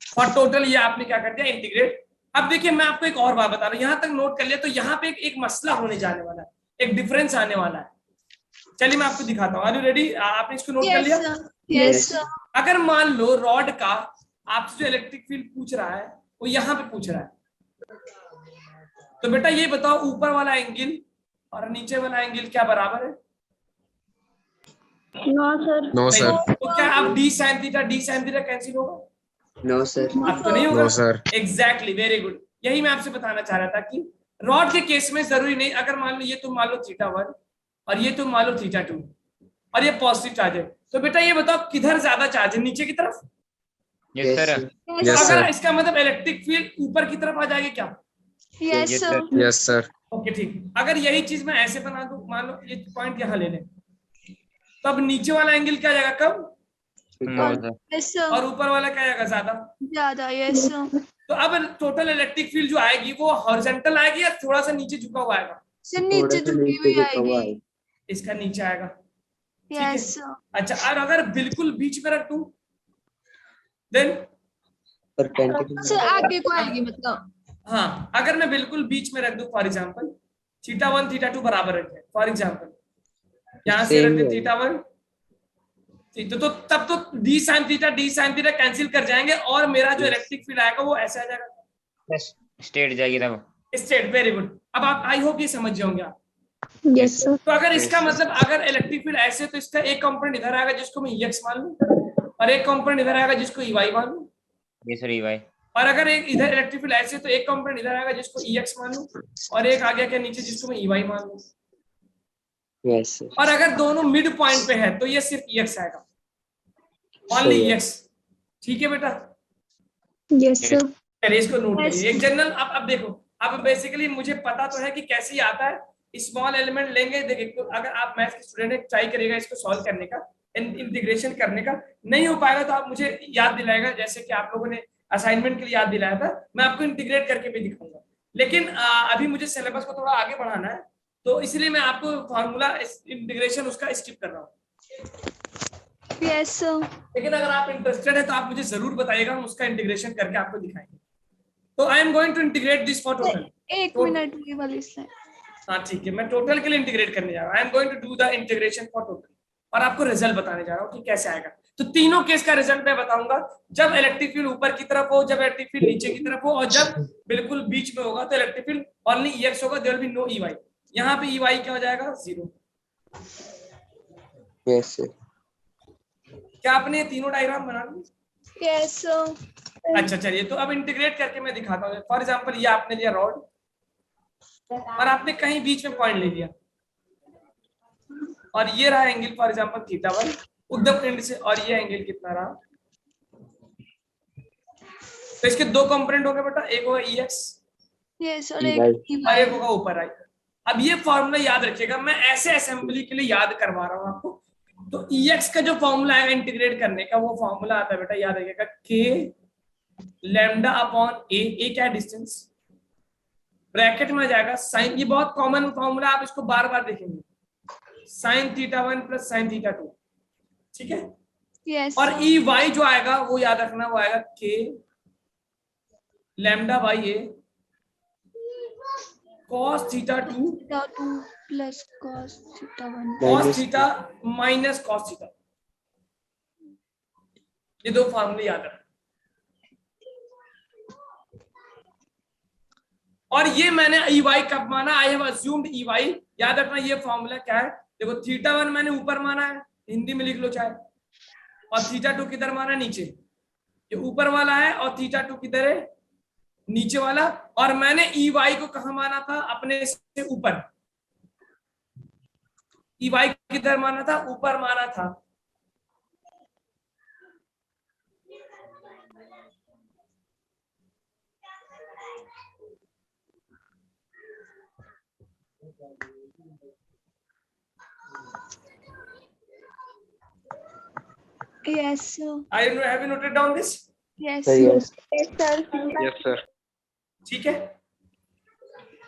For total ये आपने क्या कर दिया, इंटीग्रेट। अब देखिए मैं आपको एक और बात बता रहा हूँ, यहाँ तक नोट कर लिया, तो यहाँ पे एक मसला होने जाने वाला है, एक डिफरेंस आने वाला है। चलिए मैं आपको दिखाता हूँ, आर यू रेडी, आपने इसको नोट कर लिया। यस अगर मान लो रॉड का आपसे जो इलेक्ट्रिक फील्ड पूछ रहा है वो यहाँ पे पूछ रहा है, तो बेटा ये बताओ ऊपर वाला एंगल और नीचे वाला एंगल क्या बराबर है, नो सर। तो क्या आप d sin थीटा कैंसिल होगा, नो सर। अब तो नहीं होगा। एग्जैक्टली वेरी गुड, यही मैं आपसे बताना चाह रहा था कि रॉड के केस में जरूरी नहीं, अगर मान लो ये तुम मान लो θ1 और ये तुम मान लो θ2 और ये पॉजिटिव चार्ज है, तो बेटा ये बताओ किधर ज्यादा चार्ज है, नीचे की तरफ? Yes sir. Yes, अगर इसका मतलब इलेक्ट्रिक फील्ड ऊपर की तरफ आ जाएगी क्या? yes, sir. Yes sir. Okay ठीक। अगर यही चीज मैं ऐसे बना दूं, मान लो ये पॉइंट यहाँ ले लें, तो अब नीचे वाला एंगल क्या जाएगा कम, Yes, sir. और ऊपर वाला क्या जाएगा ज्यादा? ज्यादा, yes, sir. तो अब टोटल इलेक्ट्रिक फील्ड जो आएगी वो हॉरिजॉन्टल आएगी या थोड़ा सा नीचे झुका हुआ आएगा? Sir, नीचे झुकी हुई आएगी. इसका नीचे आएगा। Yes, sir. अच्छा, और अगर बिल्कुल बीच में रख दूं देन? परपेंडिकुलर। Sir, आगे को आएगी मतलब. हाँ, अगर मैं बिल्कुल बीच में रख दूं, फॉर एग्जांपल θ1 θ2 बराबर रखें, फॉर एग्जांपल यहाँ से रख दें θ1, तो तब तो d sin θ कैंसिल कर जाएंगे और मेरा जो इलेक्ट्रिक फील्ड आएगा वो ऐसे आ जाएगा, स्टेट जाएगी तब। स्ट्रेट। Very good. अब आप आई होप ये समझ जाओगे आप। Yes, sir. तो अगर इसका मतलब अगर इलेक्ट्रिक फील्ड ऐसे, तो इसका एक कंपोनेंट इधर आएगा जिसको मैं EX मान लूं, और एक कंपोनेंट इधर आएगा जिसको EY मान लूं। ये सर EY। और अगर एक इधर इलेक्ट्रिक फील्ड ऐसे, तो एक कंपोनेंट इधर आएगा जिसको EX मान लूं, और एक आ गया क्या नीचे जिसको मैं EY मान लूं। Yes sir. और अगर दोनों मिड पॉइंट पे है तो ये सिर्फ EX आएगा, ओनली EX। ठीक है बेटा? Yes, sir. चलिए इसको नोट करिए। एक जनरल, अब देखो, अब बेसिकली मुझे पता तो है कि कैसे आता है, स्मॉल एलिमेंट लेंगे। देखिए, तो अगर आप मैथ्स के स्टूडेंट है, ट्राई करिएगा इसको सॉल्व करने का, इंटीग्रेशन करने का। नहीं हो पाएगा तो आप मुझे याद दिलाएगा, जैसे कि आप लोगों ने असाइनमेंट के लिए याद दिलाया था, मैं आपको इंटीग्रेट करके भी दिखाऊंगा। लेकिन अभी मुझे सिलेबस को थोड़ा आगे बढ़ाना है, तो इसलिए मैं आपको फॉर्मूला इंटीग्रेशन उसका स्किप कर रहा हूँ। Yes, sir. लेकिन अगर आप इंटरेस्टेड है तो आप मुझे जरूर बताइएगा, हम उसका इंटीग्रेशन करके आपको दिखाएंगे। तो I am going to integrate this for total. एक मिनट ये वाली स्लाइड. हाँ ठीक है, मैं टोटल के लिए इंटीग्रेट करने जा रहा हूँ। I am going to do the integration for total, और आपको रिजल्ट बताने जा रहा हूँ कि कैसे आएगा। तो तीनों केस का रिजल्ट मैं बताऊंगा, जब इलेक्ट्रिक फील्ड ऊपर की तरफ हो, जब इलेक्ट्रिक फील्ड नीचे की तरफ हो, और जब बिल्कुल बीच में होगा तो इलेक्ट्रिक फील्ड ओनली EX होगा, there will be no EY। यहाँ पे EY क्या हो जाएगा? 0। यस सर। क्या आपने ये तीनों डायग्राम बना ली? Yes, sir. अच्छा चलिए, तो अब इंटीग्रेट करके मैं दिखाता हूँ। फॉर एग्जांपल ये आपने लिया रॉड, और आपने कहीं बीच में पॉइंट ले लिया, और ये रहा एंगल फॉर एग्जांपल θ1 उद्धम एंड से, और ये एंगल कितना रहा? तो इसके दो कंपोनेंट होंगे बेटा, एक होगा EX Yes, और EY। और एक होगा ऊपर आई। अब ये फॉर्मूला याद रखिएगा, मैं ऐसे असेंबली के लिए याद करवा रहा हूँ आपको। तो EX का जो फॉर्मूला है इंटीग्रेट करने का, वो फॉर्मूला आता है बेटा, याद रखिएगा, K लैम्डा अपॉन A क्या डिस्टेंस, ब्रैकेट में आ जाएगा साइन, ये बहुत कॉमन फॉर्मूला, आप इसको बार बार देखेंगे, sin θ1 प्लस sin θ2। ठीक है? Yes, और sir. EY जो आएगा वो याद रखना, वो आएगा K lambda by A cos θ2 θ2 plus cos θ1. cos theta minus cos theta. ये दो फॉर्मूले याद रखना। और ये मैंने EY कब माना? I have assumed EY। याद रखना ये फॉर्मूला क्या है। देखो θ1 मैंने ऊपर माना है, हिंदी में लिख लो चाहे, और θ2 किधर माना? नीचे। ये ऊपर वाला है और θ2 किधर है? नीचे वाला। और मैंने EY को कहाँ माना था? अपने से ऊपर। EY किधर माना था? ऊपर माना था। Yes, sir. Have you noted down this? Yes, sir sir. Yes. Yes, sir. Yes sir. ठीक है।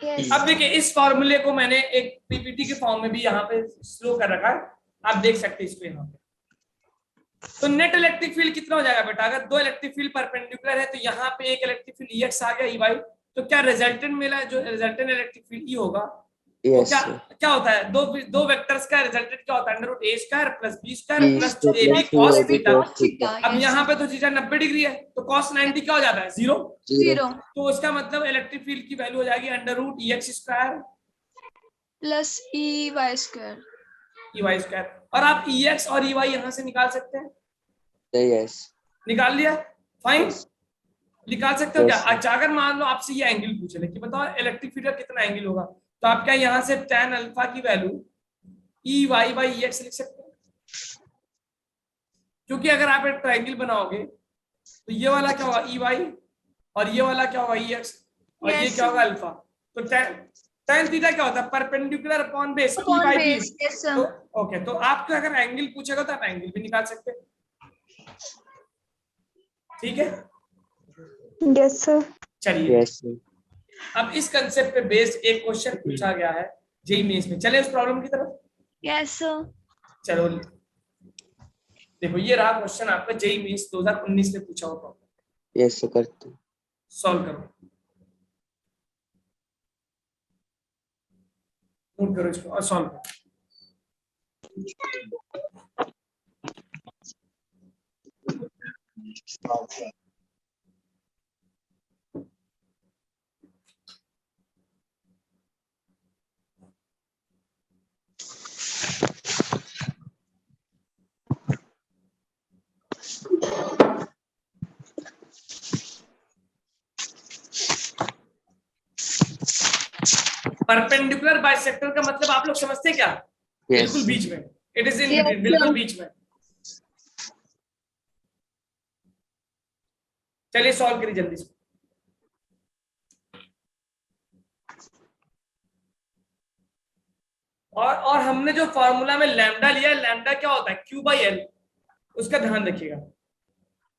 Yes. अब देखिए, इस फॉर्मूले को मैंने एक पीपीटी के फॉर्म में भी यहाँ पे स्लो कर रखा है, आप देख सकते हैं इसको यहाँ पे। तो नेट इलेक्ट्रिक फील्ड कितना हो जाएगा बेटा? अगर दो इलेक्ट्रिक फील्ड परपेंडिकुलर है तो यहाँ पे एक इलेक्ट्रिक फील्ड EX आ गया, EY, तो क्या रिजल्टेंट मिला? जो रिजल्टेंट इलेक्ट्रिक फील्ड E होगा, यस क्या सर। क्या होता है? दो वेक्टर्स का रिजल्टेंट क्या होता है? √a² plus b² plus 2ab cos theta. अब यहाँ पे तो थीटा 90 डिग्री है, तो cos 90 क्या हो जाता है? 0। 0 तो इसका मतलब इलेक्ट्रिक फील्ड की वैल्यू हो जाएगी √EX² plus EY². EY²। और आप EX और EY यहाँ से निकाल सकते हैं। Sir yes. निकाल लिया? फाइन। निकाल सकते हो क्या? Yes, sir. अच्छा अगर मान लो आपसे ये एंगल पूछे ले कि बताओ इलेक्ट्रिक फील्ड का कितना एंगल होगा, तो आप क्या यहाँ से tan अल्फा की value E Y by E X लिख सकते हो, क्योंकि अगर आप एक ट्राइंगल बनाओगे तो ये वाला क्या होगा ई वाई, और ये वाला क्या होगा ई एक्स, और ये Yes, क्या sir. होगा अल्फा। तो tan थीटा क्या होता है? Perpendicular upon base E Upon by B. base. Yes, sir. तो ओके, तो आपको अगर एंगल पूछेगा तो आप एंगल भी निकाल सकते हैं, ठीक है। Yes sir. चलिए Yes, sir. अब इस कंसेप्ट पे बेस्ड एक क्वेश्चन पूछा गया है जेईई मेंस में, चले उस प्रॉब्लम की तरफ। Yes, sir. चलो देखो ये रहा क्वेश्चन आपका जेईई मेंस 2019 में पूछा हुआ प्रॉब्लम, Yes, sir. करते हैं. सॉल्व करो, नोट करो इसको और सॉल्व करो। परपेंडिकुलर बाइसेक्टर का मतलब आप लोग समझते हैं क्या? Yes, बिल्कुल sir. बीच में, it is in Yes, between, बिल्कुल sir. बीच में। चलिए सॉल्व करिए जल्दी से। और हमने जो फॉर्मूला में लैम्डा लिया है, लैम्डा क्या होता है? क्यू बाई एल, उसका ध्यान रखिएगा।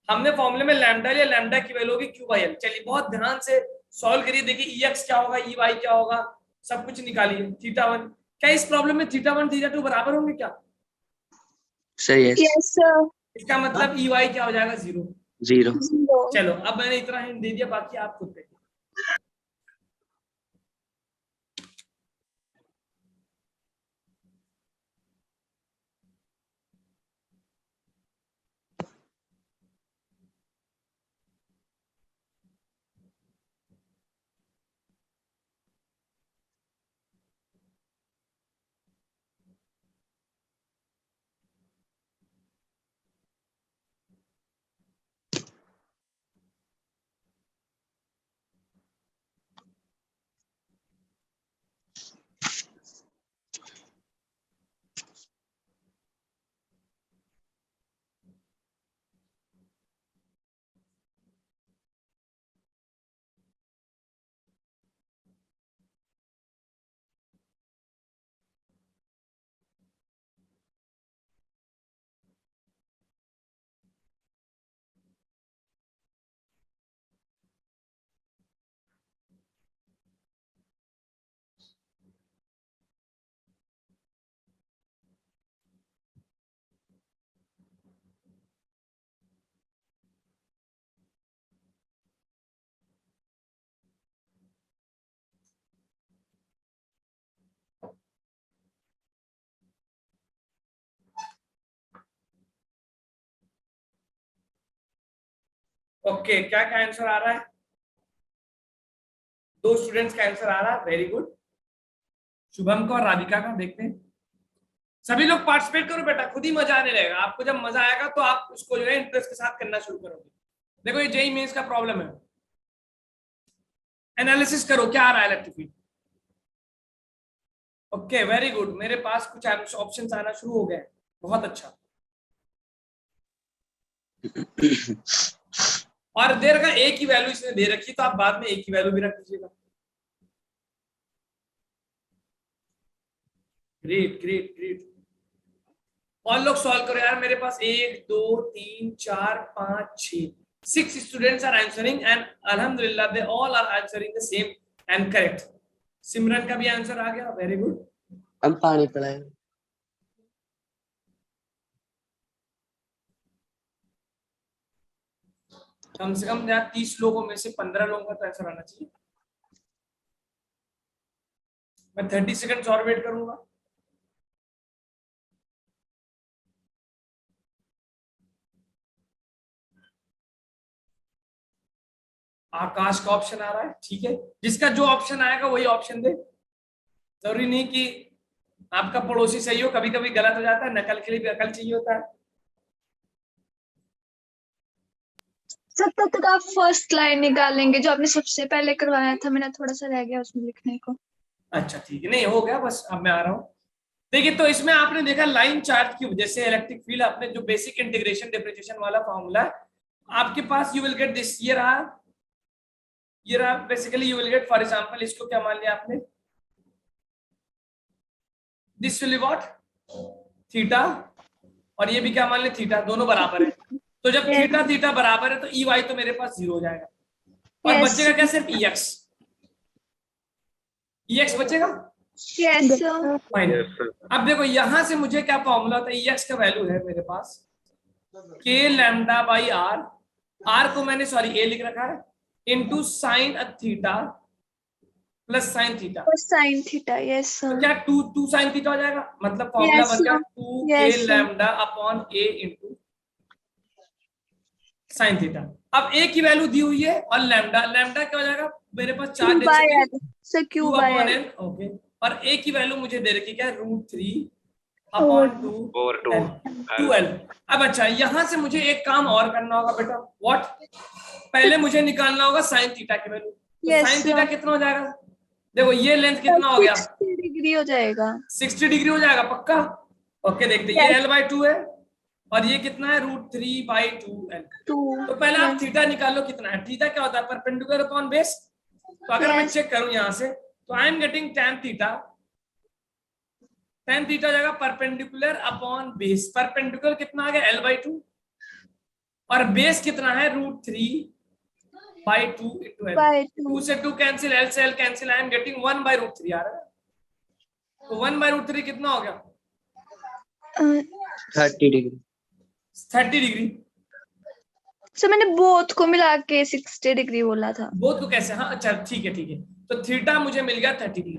हमने फॉर्मूले में लैम्डा लिया, लैम्डा की वैल्यू होगी क्यू बाई एल। चलिए बहुत ध्यान से सॉल्व करिए, देखिए ई एक्स क्या होगा, ई वाई क्या होगा, सब कुछ निकालिए। थीटा वन, क्या इस प्रॉब्लम में थीटा वन थीटा टू बराबर होंगे क्या? Sir, yes. Yes, sir. इसका मतलब ई वाई क्या हो जाएगा? 0। 0. 0. चलो अब मैंने इतना हिंट दे दिया, बाकी आप खुद देखिए। ओके, क्या क्या आंसर आ रहा है? 2 स्टूडेंट्स का आंसर आ रहा है, वेरी गुड। शुभम का और राधिका का, देखते हैं। सभी लोग पार्टिसिपेट करो बेटा, खुद ही मजा आने लगेगा आपको। जब मजा आएगा तो आप उसको जो है इंटरेस्ट के साथ करना शुरू करोगे। देखो ये जेईई मेंस का प्रॉब्लम है, एनालिसिस करो क्या आ रहा है electric field. Okay very good, मेरे पास कुछ ऑप्शंस आना शुरू हो गए, बहुत अच्छा। और देर का एक ही वैल्यू इसने दे रखी, तो आप बाद में एक ही वैल्यू भी रख दीजिएगा। Great great great. और लोग सॉल्व करो यार, मेरे पास 1 2 3 4 5 6 6 स्टूडेंट्स आर आंसरिंग एंड अल्हम्दुलिल्लाह they all are answering the same and correct. Simran का भी आंसर आ गया, वेरी गुड। हम पानी पिलाएं. कम से कम यार 30 लोगों में से 15 लोगों का तो आंसर आना चाहिए। मैं 30 सेकंड और वेट करूंगा। आकाश का ऑप्शन आ रहा है, ठीक है, जिसका जो ऑप्शन आएगा वही ऑप्शन दे। जरूरी नहीं कि आपका पड़ोसी सही हो, कभी कभी गलत हो जाता है, नकल के लिए भी अकल चाहिए होता है। सर तब तक आप फर्स्ट लाइन निकालेंगे जो आपने सबसे पहले करवाया था, मेरा थोड़ा सा रह गया उसमें लिखने को। अच्छा ठीक है, नहीं हो गया, बस अब मैं आ रहा हूँ। देखिए तो इसमें आपने देखा लाइन चार्ज की वजह से इलेक्ट्रिक फील्ड, आपने जो बेसिक इंटीग्रेशन डिफरेंशिएशन वाला फॉर्मूला आपके पास, यू विल गेट दिस, ये रहा basically, you will get for example, इसको क्या मान लिया आपने, this will be what, theta, और ये भी क्या मान लिया, थीटा, दोनों बराबर है। तो जब थीटा थीटा बराबर है तो ई वाई तो मेरे पास 0 हो जाएगा, और बचेगा क्या, सिर्फ ई एक्स बचेगा। Yes sir. फाइन। अब देखो यहां से मुझे क्या फॉर्मूला होता है, ई एक्स का वैल्यू है मेरे पास के लैम्डा बाई आर को मैंने सॉरी ए लिख रखा है, into sine a theta plus sine theta, sine theta. Yes तो सर। क्या 2 साइन थीटा हो जाएगा, मतलब फॉर्मूला Yes, बन गया sir. 2 Yes, के sir. लैम्डा अपॉन ए इनटू साइन थीटा। अब ए की वैल्यू दी हुई है, और लैम्डा क्या हो जाएगा मेरे पास, charge density sir Q 2 by upon L. L, okay, और ए की वैल्यू मुझे दे रखी क्या, √3 अपॉन 2l। अब अच्छा यहां से मुझे एक काम और करना होगा बेटा, व्हाट, पहले मुझे निकालना होगा साइन थीटा की वैल्यू। तो साइन थीटा कितना हो जाएगा, देखो ये लेंथ कितना हो गया, 60 डिग्री हो जाएगा। 60 डिग्री हो जाएगा पक्का, ओके देखते हैं, ये l/2 है, और ये कितना है, √3/2l। तो पहले आप थीटा निकाल लो कितना है, थीटा क्या होता है, परपेंडिकुलर अपॉन बेस। तो अगर मैं चेक करूं यहां से, तो I am getting tan theta हो जाएगा परपेंडिकुलर अपॉन बेस, परपेंडिकुलर कितना आ गया l/2, और बेस कितना है √3/2 into l, 2 से 2 कैंसिल, l से l cancel, I am getting 1/√3 आ रहा है। तो 1/√3 कितना हो गया, 30 डिग्री। 30 डिग्री। सर मैंने बोथ को मिला के 60 डिग्री बोला था। बोथ को कैसे, हाँ अच्छा ठीक है, तो थीटा मुझे मिल गया 30 डिग्री,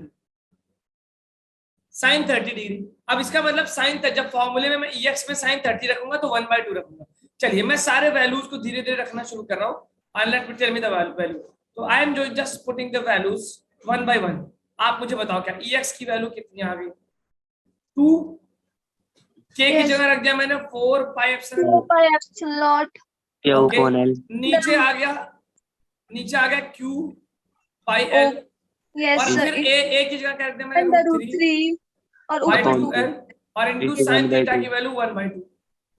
साइन 30 डिग्री। अब इसका मतलब साइन, जब फॉर्मूले में मैं EX में साइन 30 रखूंगा तो 1/2 रखूंगा। चलिए मैं सारे वैल्यूज को धीरे धीरे रखना शुरू कर रहा हूँ, and let me tell me the value। तो I am just putting the values 1 by 1। आप मुझे बताओ क्या EX की वैल्यू कितनी आ गई, 2, K की जगह रख दिया मैंने 4 पाई एप्सिलॉन, नीचे आ गया Q पाई L, और फिर A की जगह क्या रख दिया मैंने √3 और ऊपर 2L, और इनटू साइन थीटा की वैल्यू 1/2।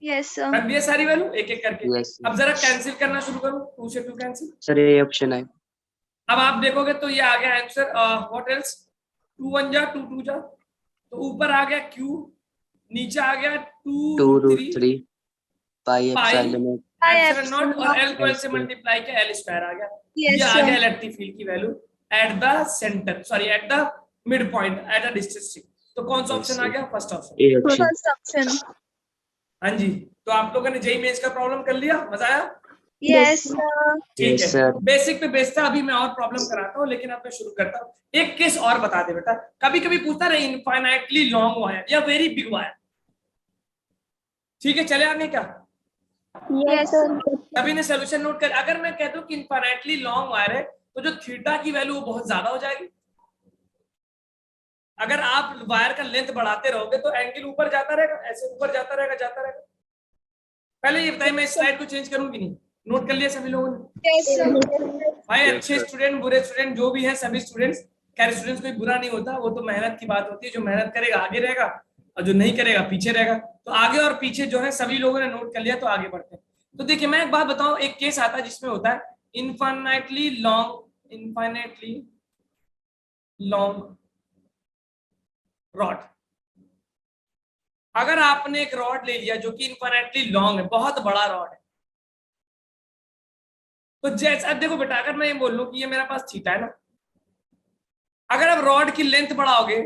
Yes sir. रख दिया सारी वैल्यू एक एक करके। Yes, अब जरा कैंसिल करना शुरू करो, 2 से 2 कैंसिल। सर ये ऑप्शन है। अब आप देखोगे तो ये आ गया आंसर, व्हाट एल्स, 2 1 जा 2 2 जा, तो ऊपर आ गया Q, नीचे आ गया 2√3 पाई एप्सिलॉन नॉट, और L को L से मल्टीप्लाई किया, L स्क्वायर आ गया। ये आ गया इलेक्ट्रिक फील्ड की value at the centre, sorry at the mid point, at a distance. तो कौन सा ऑप्शन आ गया, फर्स्ट ऑप्शन। हाँ जी, तो आप लोगों ने जेईई मेंस का प्रॉब्लम कर लिया, मजा आया। यस ठीक है, बेसिक पे बेस था, अभी मैं और प्रॉब्लम कराता हूँ, लेकिन अब मैं शुरू करता हूँ। एक केस और बता दे बेटा, कभी कभी पूछता रहे इनफाइनाइटली लॉन्ग वायर या वेरी बिग वायर, ठीक है चले आगे क्या, यस सर। सभी ने सोल्यूशन नोट कर। अगर मैं कहता हूँ कि इनफाइनाइटली लॉन्ग वायर है, तो जो थीटा की वैल्यू बहुत ज्यादा हो जाएगी। अगर आप वायर का लेंथ बढ़ाते रहोगे तो एंगल ऊपर जाता रहेगा, ऐसे ऊपर जाता रहेगा। पहले ये बताइए, मैं इस स्लाइड को चेंज करूंगी नहीं, नोट कर लिया सभी लोगों ने। भाई अच्छे स्टूडेंट बुरे स्टूडेंट जो भी हैं, सभी स्टूडेंट्स, खैर स्टूडेंट्स कोई बुरा नहीं होता, वो तो मेहनत की बात होती है, जो मेहनत करेगा आगे रहेगा, और जो नहीं करेगा पीछे रहेगा। तो आगे और पीछे जो है सभी लोगों ने नोट कर लिया, तो आगे बढ़ते हैं। तो देखिए मैं एक बात बताऊं, एक केस आता है जिसमें होता है इनफाइनाइटली लॉन्ग रॉड। अगर आपने एक रॉड ले लिया जो कि इनफाइनाइटली लॉन्ग है, बहुत बड़ा रॉड है, तो जैसा देखो बेटा, अगर मैं ये बोल लूं कि ये मेरे पास थीटा है ना, अगर आप रॉड की लेंथ बढ़ाओगे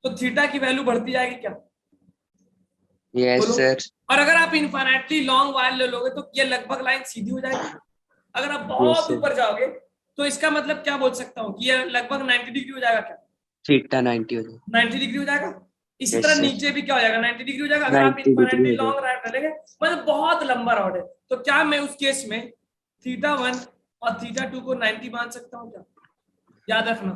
तो थीटा की वैल्यू बढ़ती जाएगी क्या? Yes sir. और अगर आप इनफाइनाइटली लॉन्ग वायर ले लोगे तो ये लगभग लाइन सीधी हो जाएगी। अगर आप बहुत ऊपर जाओगे तो इसका मतलब क्या बोल सकता हूँ कि ये लगभग 90 डिग्री हो जाएगा क्या? थीटा 90 हो जाएगा। 90 डिग्री हो जाएगा। इसी तरह नीचे भी क्या हो जाएगा, 90 डिग्री हो जाएगा। अगर आप इनफाइनाइटली लॉन्ग रॉड लेंगे, मतलब बहुत लंबा रॉड है, तो क्या मैं उस केस में θ1 और θ2 को 90 मान सकता हूँ क्या? याद रखना,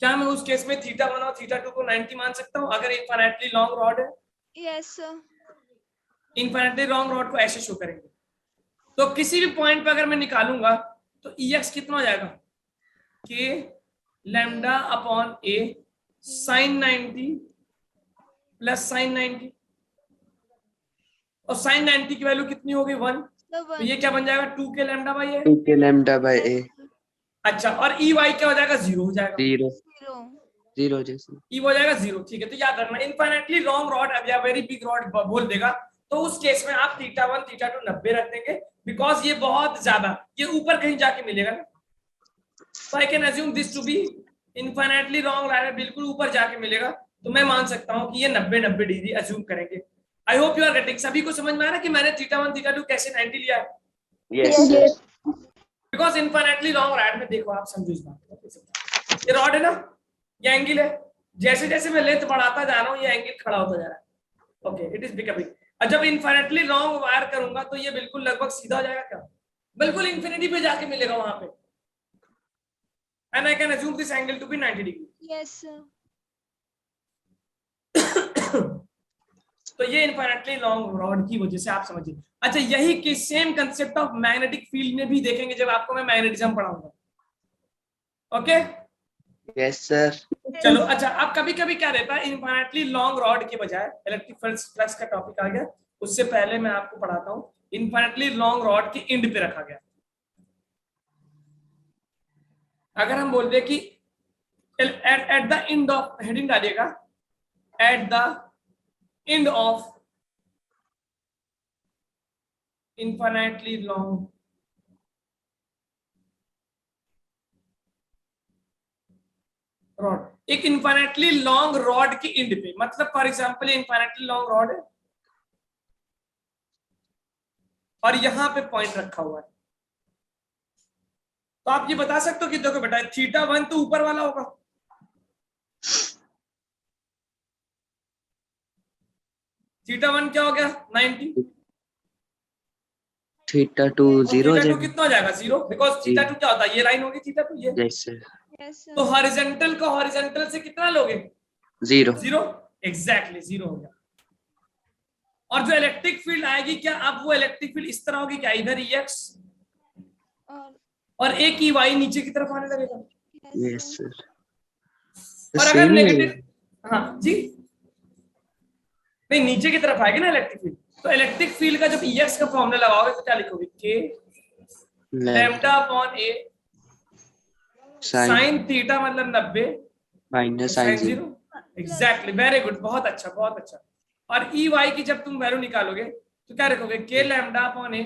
क्या मैं उस केस में θ1 और θ2 को 90 मान सकता हूँ अगर इनफाइनाइटली लॉन्ग रॉड है? Yes sir. Infinitely long rod को ऐसे शो करेंगे, तो किसी भी पॉइंट पे अगर मैं निकालूंगा तो EX कितना हो जाएगा, K lambda upon A sin 90 plus sin 90, और sin 90 की वैल्यू कितनी हो गई 1, तो ये क्या बन जाएगा 2K lambda by A। 2K lambda by A, अच्छा, और EY क्या हो जाएगा, 0 हो जाएगा, 0 0 जैसे। E हो जाएगा 0। ठीक है, तो याद रखना इनफाइनाइटली लॉन्ग रॉड या वेरी बिग रॉड बोल देगा तो उस केस में आप θ1 θ2 90 रख देंगे, बिकॉज ये बहुत ज्यादा, ये ऊपर कहीं जाके मिलेगा ना, तो I can assume this to be infinitely long rod, बिल्कुल ऊपर जाके मिलेगा, तो मैं मान सकता हूं कि ये 90 डिग्री अज्यूम करेंगे। I hope you are getting, सभी को समझ में आ रहा है कि मैंने θ1 θ2 कैसे 90 लिया है, Yes sir. Because infinitely long rod में देखो, आप समझो इस बात को, ये रॉड है ना, ये एंगल है, जैसे जैसे मैं लेंथ बढ़ाता जा रहा हूँ ये एंगल खड़ा होता जा रहा है, ओके इट इज बिकमिंग, और जब इनफाइनाइटली लॉन्ग वायर करूंगा तो ये बिल्कुल लगभग सीधा हो जाएगा, क्या बिल्कुल इंफिनिटी पे जाके मिलेगा वहां पे, and I can assume this angle to be 90 degree. Yes sir. तो ये इनफाइनाइटली लॉन्ग रॉड की वजह से आप समझिए। अच्छा, यही कि same concept of magnetic field में भी देखेंगे जब आपको मैं मैग्नेटिज्म पढ़ाऊंगा, ओके Yes sir. चलो। अच्छा, अब कभी कभी क्या रहता है, इनफाइनाइटली लॉन्ग रॉड के बजाय इलेक्ट्रिक फ्लक्स का टॉपिक आ गया, उससे पहले मैं आपको पढ़ाता हूँ, इनफाइनाइटली लॉन्ग रॉड के एंड पे रखा गया। अगर हम बोल दे कि at the end of, heading डालिएगा, at the end of infinitely long rod, एक इनफाइनाइटली लॉन्ग रॉड के एंड पे, मतलब for example infinitely long rod है और यहां पे पॉइंट रखा हुआ है, तो आप ये बता सकते हो कि देखो बेटा θ1 तो ऊपर वाला होगा, θ1 क्या हो गया 90, θ2 और 0 θ2 कितना हो जाएगा 0, बिकॉज θ2 क्या होता है, ये लाइन होगी θ2 ये, Yes sir. यस तो सर। हॉरिजॉन्टल को हॉरिजॉन्टल से कितना लोगे 0 0, एग्जैक्टली 0 हो गया। और जो इलेक्ट्रिक फील्ड आएगी, क्या अब वो इलेक्ट्रिक फील्ड इस तरह होगी क्या, इधर EX और एक EY नीचे की तरफ आने लगेगा, Yes sir. और अगर Same ही है। नेगेटिव, हाँ जी, नहीं नीचे की तरफ आएगी ना इलेक्ट्रिक फील्ड, तो इलेक्ट्रिक फील्ड का जब EX का फॉर्मूला लगाओगे तो क्या लिखोगे, K lambda upon A sine theta मतलब 90 minus sine sin 0, exactly, very good, बहुत अच्छा बहुत अच्छा। और EY की जब तुम वैल्यू निकालोगे तो क्या रखोगे, K lambda upon A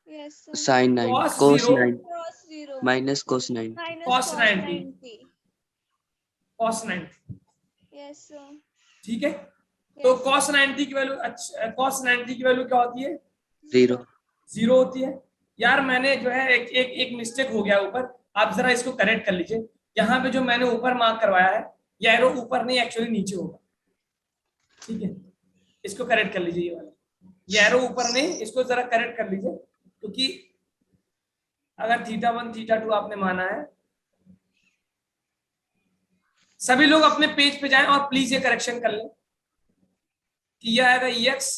yes sir. sin 9 cos cos 0 9 cross 0 minus cos 9 cos 90 90 cos 90, yes sir. ठीक है, तो cos 90 की वैल्यू, अच्छा cos 90 की वैल्यू क्या होती है 0 0 होती है। यार मैंने जो है एक मिस्टेक हो गया ऊपर, आप जरा इसको करेक्ट कर लीजिए, यहाँ पे जो मैंने ऊपर मार्क करवाया है ये एरो ऊपर नहीं एक्चुअली नीचे होगा, ठीक है, इसको करेक्ट कर लीजिए, ये वाला ये एरो ऊपर नहीं, इसको जरा करेक्ट कर लीजिए, क्योंकि अगर θ1 θ2 आपने माना है, सभी लोग अपने पेज पे जाएं और प्लीज ये करेक्शन कर लें कि यह आएगा EX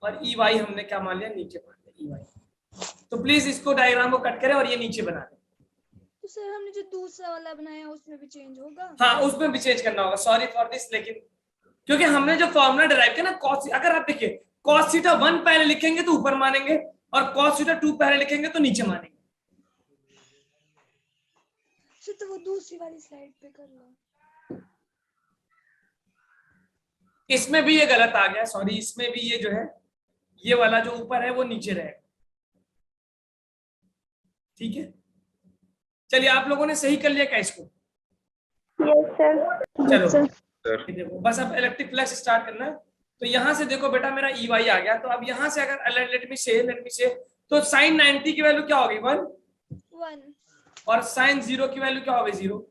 और EY हमने क्या मान लिया, नीचे मान लिया EY, तो प्लीज इसको डायग्राम को कट करें और ये नीचे बना दें। तो सर हमने जो दूसरा वाला बनाया उसमें भी चेंज होगा? हाँ उसमें भी चेंज करना होगा, सॉरी फॉर दिस, लेकिन क्योंकि हमने जो फॉर्मूला डिराइव किया ना cos, अगर आप देखिए cos θ1 पहले लिखेंगे तो ऊपर मानेंगे और cos θ2 पहले लिखेंगे तो नीचे मानेंगे। सर तो वो दूसरी वाली स्लाइड पे कर लो। इसमें भी ये गलत आ गया, सॉरी, इसमें भी ये जो है ये वाला जो ऊपर है वो नीचे रहेगा, ठीक है, चलिए आप लोगों ने सही कर लिया क्या इसको, यस सर। चलो देखो बस अब इलेक्ट्रिक फ्लक्स स्टार्ट करना है, तो यहां से देखो बेटा मेरा EY आ गया, तो अब यहां से अगर लेट मी से तो sin 90 की वैल्यू क्या होगी 1 और sin 0 की वैल्यू क्या होगी 0,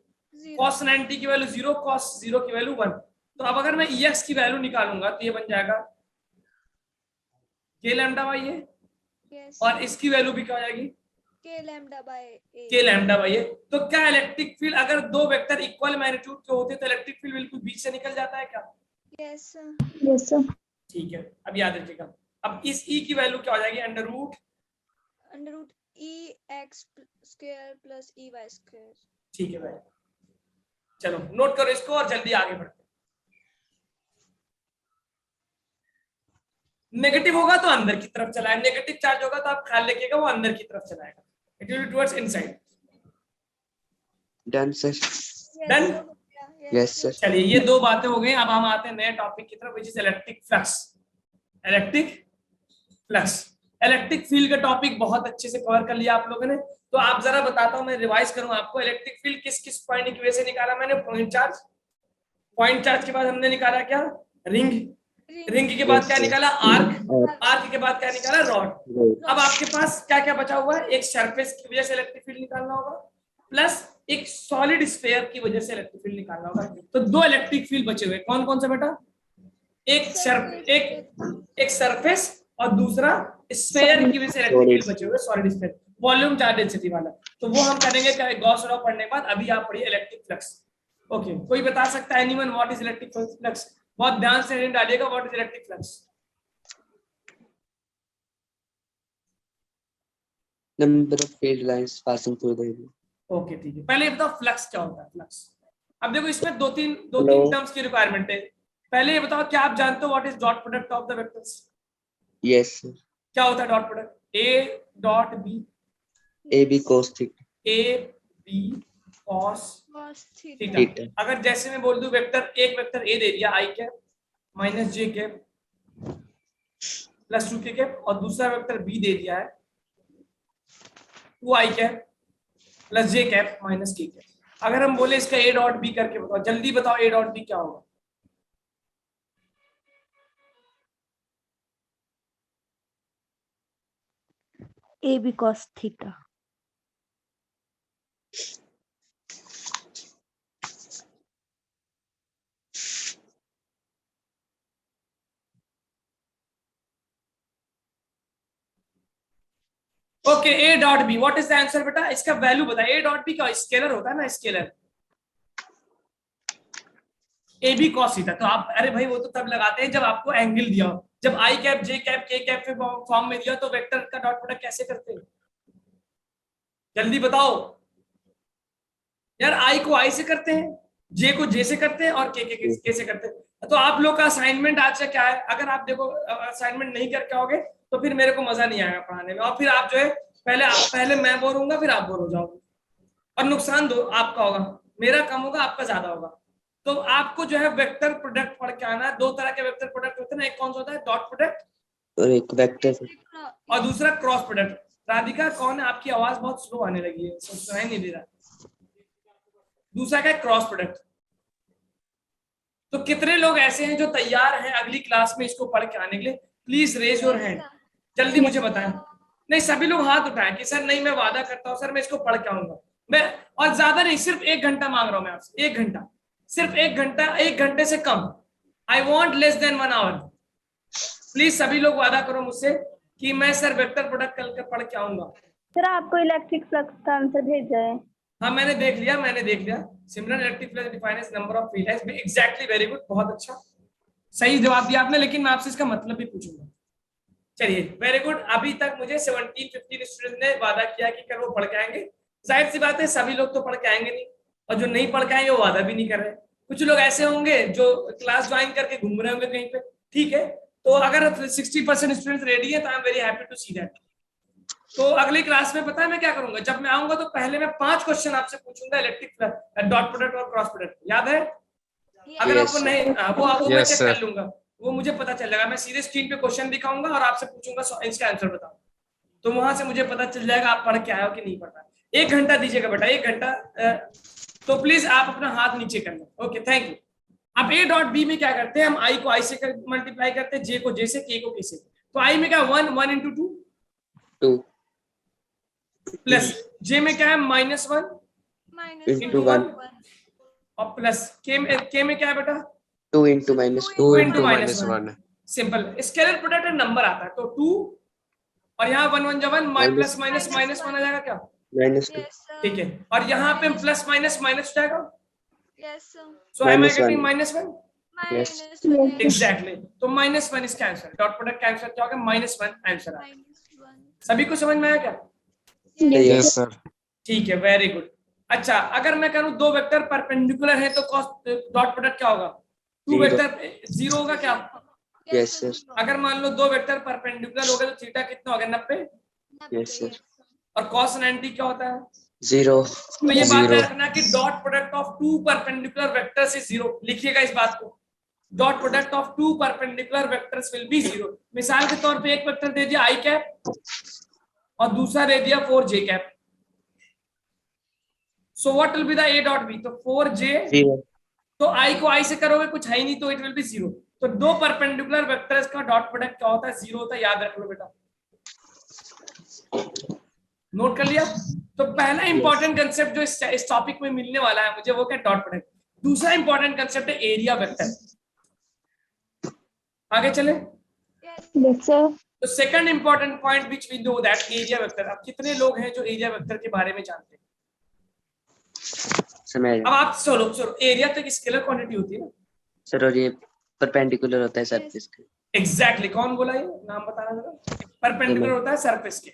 cos 90 की वैल्यू 0, cos 0 की वैल्यू 1, तो अब अगर मैं EX की वैल्यू निकालूंगा तो ये बन जाएगा K lambda by A, yes और इसकी वैल्यू भी क्या हो जाएगी K lambda by A। K lambda by A। तो क्या इलेक्ट्रिक फील्ड अगर दो वेक्टर इक्वल मैग्नीट्यूड के होते तो इलेक्ट्रिक फील्ड बिल्कुल बीच से निकल जाता है क्या, यस सर। Yes sir. ठीक है, अब याद रखिएगा, अब इस E की वैल्यू क्या हो जाएगी under root under root E X square plus E Y square. ठीक है भाई, चलो नोट करो इसको और जल्दी आगे बढ़ते। नेगेटिव होगा तो अंदर की तरफ चलाए, नेगेटिव चार्ज होगा तो आप ख्याल रखिएगा वो अंदर की तरफ चलाएगा, it will be towards inside. Done sir. Done. Yes sir. चलिए ये दो बातें हो गई, अब हम आते हैं नए टॉपिक की तरफ which is electric flux. Electric flux, electric field का टॉपिक बहुत अच्छे से कवर कर लिया आप लोगों ने। तो आप जरा बताता हूं, मैं रिवाइज करूं आपको। इलेक्ट्रिक फील्ड किस किस पॉइंट की वजह से निकाला मैंने? Point charge. पॉइंट चार्ज के बाद हमने निकाला क्या? रिंग। रिंग के बाद क्या निकाला? आर्क। आर्क के बाद क्या निकाला? रॉड। अब आपके पास क्या क्या बचा हुआ है? एक सरफेस की वजह से इलेक्ट्रिक फील्ड निकालना होगा, प्लस एक सॉलिड स्फीयर की वजह से इलेक्ट्रिक फील्ड निकालना होगा। तो दो इलेक्ट्रिक फील्ड बचे हुए, कौन कौन से बेटा? एक सरफेस और दूसरा स्फीयर की वजह से इलेक्ट्रिक फील्ड बचे हुए, solid sphere, volume charge density वाला। तो वो हम करेंगे क्या? गॉस लॉ पढ़ने के बाद। अभी आप पढ़िए इलेक्ट्रिक फ्लक्स। ओके, कोई बता सकता है anyone what is electric flux? बहुत ध्यान से डालिएगा, what is electric flux? Number of field lines passing through the area. Okay ठीक है, पहले ये बताओ फ्लक्स क्या होता है? फ्लक्स, अब देखो इसमें दो तीन टर्म्स की रिक्वायरमेंट है। पहले ये बताओ, क्या आप जानते हो what is dot product of the vectors? Yes sir. क्या होता है dot product? A dot B, A B cos theta. A B cos theta. अगर जैसे मैं बोल दूं वेक्टर, एक वेक्टर ए दे दिया आई कैप माइनस जे कैप प्लस 2 के कैप, और दूसरा वेक्टर बी दे दिया है 2 आई कैप प्लस जे कैप माइनस के कैप। अगर हम बोले इसका ए डॉट बी करके बताओ, जल्दी बताओ ए डॉट बी क्या होगा? A B cos theta. Okay, A dot B, what is the answer बेटा? इसका वैल्यू बताइए। ए डॉट बी क्या? स्केलर होता है ना, scalar. A B cos theta, तो आप अरे भाई वो तो तब लगाते हैं जब आपको एंगल दिया हो। जब आई कैप जे कैप के कैप के फॉर्म में दिया तो वेक्टर का डॉट प्रोडक्ट कैसे करते हैं? जल्दी बताओ यार। आई को आई से करते हैं, जे को जे से करते हैं, और के से करते हैं। तो आप लोग का असाइनमेंट आज से क्या है? अगर आप देखो असाइनमेंट नहीं करके आओगे तो फिर मेरे को मजा नहीं आएगा पढ़ाने में, और फिर आप जो है पहले मैं बोर होऊंगा, फिर आप बोर हो जाओगे, और नुकसान दो आपका होगा, मेरा कम होगा, आपका ज्यादा होगा। तो आपको जो है वेक्टर प्रोडक्ट पढ़ के आना है। दो तरह के वेक्टर प्रोडक्ट होते हैं ना, एक कौन सा होता है? डॉट प्रोडक्ट, और एक वेक्टर, और दूसरा क्रॉस प्रोडक्ट। राधिका कौन है? आपकी आवाज बहुत स्लो आने लगी है, सुनाई नहीं दे रहा। दूसरा क्या है? Cross product. तो कितने लोग ऐसे हैं जो तैयार हैं अगली क्लास में इसको पढ़ के आने के लिए? प्लीज रेज योर हैंड, जल्दी मुझे बताएं। नहीं, सभी लोग हाथ उठाएं कि सर नहीं, मैं वादा करता हूं सर मैं इसको पढ़ के आऊंगा। मैं और ज्यादा नहीं, सिर्फ 1 घंटा मांग रहा हूं मैं आपसे, 1 घंटा, सिर्फ 1 घंटा, 1 घंटे से कम। I want less than 1 hour. Please सभी लोग वादा करो मुझसे कि मैं सर वेक्टर प्रोडक्ट कल पढ़ के आऊंगा। सर आपको इलेक्ट्रिक फ्लक्स का आंसर भेजा है। हाँ मैंने देख लिया। Simran, electric flux define as number of field lines. Exactly, very good, बहुत अच्छा, सही जवाब दिया आपने। लेकिन मैं आपसे इसका मतलब भी पूछूंगा। चलिए वेरी गुड। अभी तक मुझे 17-15 स्टूडेंट ने वादा किया कि कल वो पढ़ के आएंगे। जाहिर सी बात है सभी लोग तो पढ़ के आएंगे नहीं, और जो नहीं पढ़ के आएंगे वो वादा भी नहीं कर रहे। कुछ लोग ऐसे होंगे जो क्लास ज्वाइन करके घूम रहे होंगे कहीं पे, ठीक है। तो अगर 60% स्टूडेंट्स रेडी है तो I am very happy to see that. तो अगली क्लास में पता है मैं क्या करूंगा? जब मैं आऊंगा तो पहले मैं 5 क्वेश्चन आपसे पूछूंगा इलेक्ट्रिक डॉट प्रोडक्ट और क्रॉस प्रोडक्ट, याद है? अगर आपको नहीं, वो मैं चेक कर लूंगा, वो मुझे पता चल जाएगा। मैं सीधे स्क्रीन पे क्वेश्चन दिखाऊंगा और आपसे पूछूंगा इसका आंसर बताओ, तो वहां से मुझे पता चल जाएगा आप पढ़ के आए हो कि नहीं पढ़ पाए। 1 घंटा दीजिएगा बेटा, 1 घंटा। तो प्लीज आप अपना हाथ नीचे कर लें। Okay, thank you. अब ए डॉट बी में क्या करते हैं? हम आई को आई से मल्टीप्लाई करते हैं, जे को जे से, के को के से। तो आई में क्या? 1 into 2 प्लस जे में क्या है? -1 into 1 और प्लस के में क्या है बेटा? 2 into -1। Simple scalar product number आता है, तो 2 और यहाँ 1 1 प्लस माइनस -1 आ जाएगा क्या? -2। ठीक है, और यहाँ पे प्लस माइनस माइनस हो जाएगा। सो आई एम गेटिंग -1। एग्जैक्टली, तो -1 इसका आंसर, डॉट प्रोडक्ट का आंसर क्या होगा? -1 आंसर आएगा। सभी को समझ में आया क्या? Yes. सर। ठीक है, वेरी गुड। अच्छा, अगर मैं करूं दो वेक्टर परपेंडिकुलर है तो डॉट प्रोडक्ट क्या होगा? To Zero. वेक्टर जीरो होगा क्या? Yes, sir. अगर मान लो दो वेक्टर परपेंडिकुलर हो गए तो थीटा कितना हो गया? 90। Yes, sir. और cos 90 क्या होता है? 0. तो ये बात Zero. रखना कि dot product of two perpendicular vectors is zero. लिखिएगा इस बात को, dot product of two perpendicular vectors will be zero. मिसाल के तौर पे एक वेक्टर दे दिया आई कैप और दूसरा दे दिया 4j cap. So what will be the a dot b? तो 4j 0. तो आई को आई से करोगे कुछ है ही नहीं तो इट विल बी जीरो। तो दो परपेंडिकुलर वेक्टर्स का डॉट प्रोडक्ट क्या होता है? जीरो होता है। याद रख लो बेटा, नोट कर लिया? तो पहला इंपॉर्टेंट कंसेप्ट जो इस टॉपिक में मिलने वाला है मुझे वो क्या? Dot product. दूसरा इंपॉर्टेंट कंसेप्ट है एरिया वेक्टर। आगे चले। Yes, sir. तो second important point which we know that area vector. अब कितने लोग हैं जो एरिया वेक्टर के बारे में जानते हैं? समझ अब आप चलो एरिया तो एक स्केलर क्वांटिटी होती है ना सर, और ये परपेंडिकुलर होता है सरफेस के। एग्जैक्टली कौन बोला ये? नाम बताना जरा। परपेंडिकुलर होता है सरफेस के।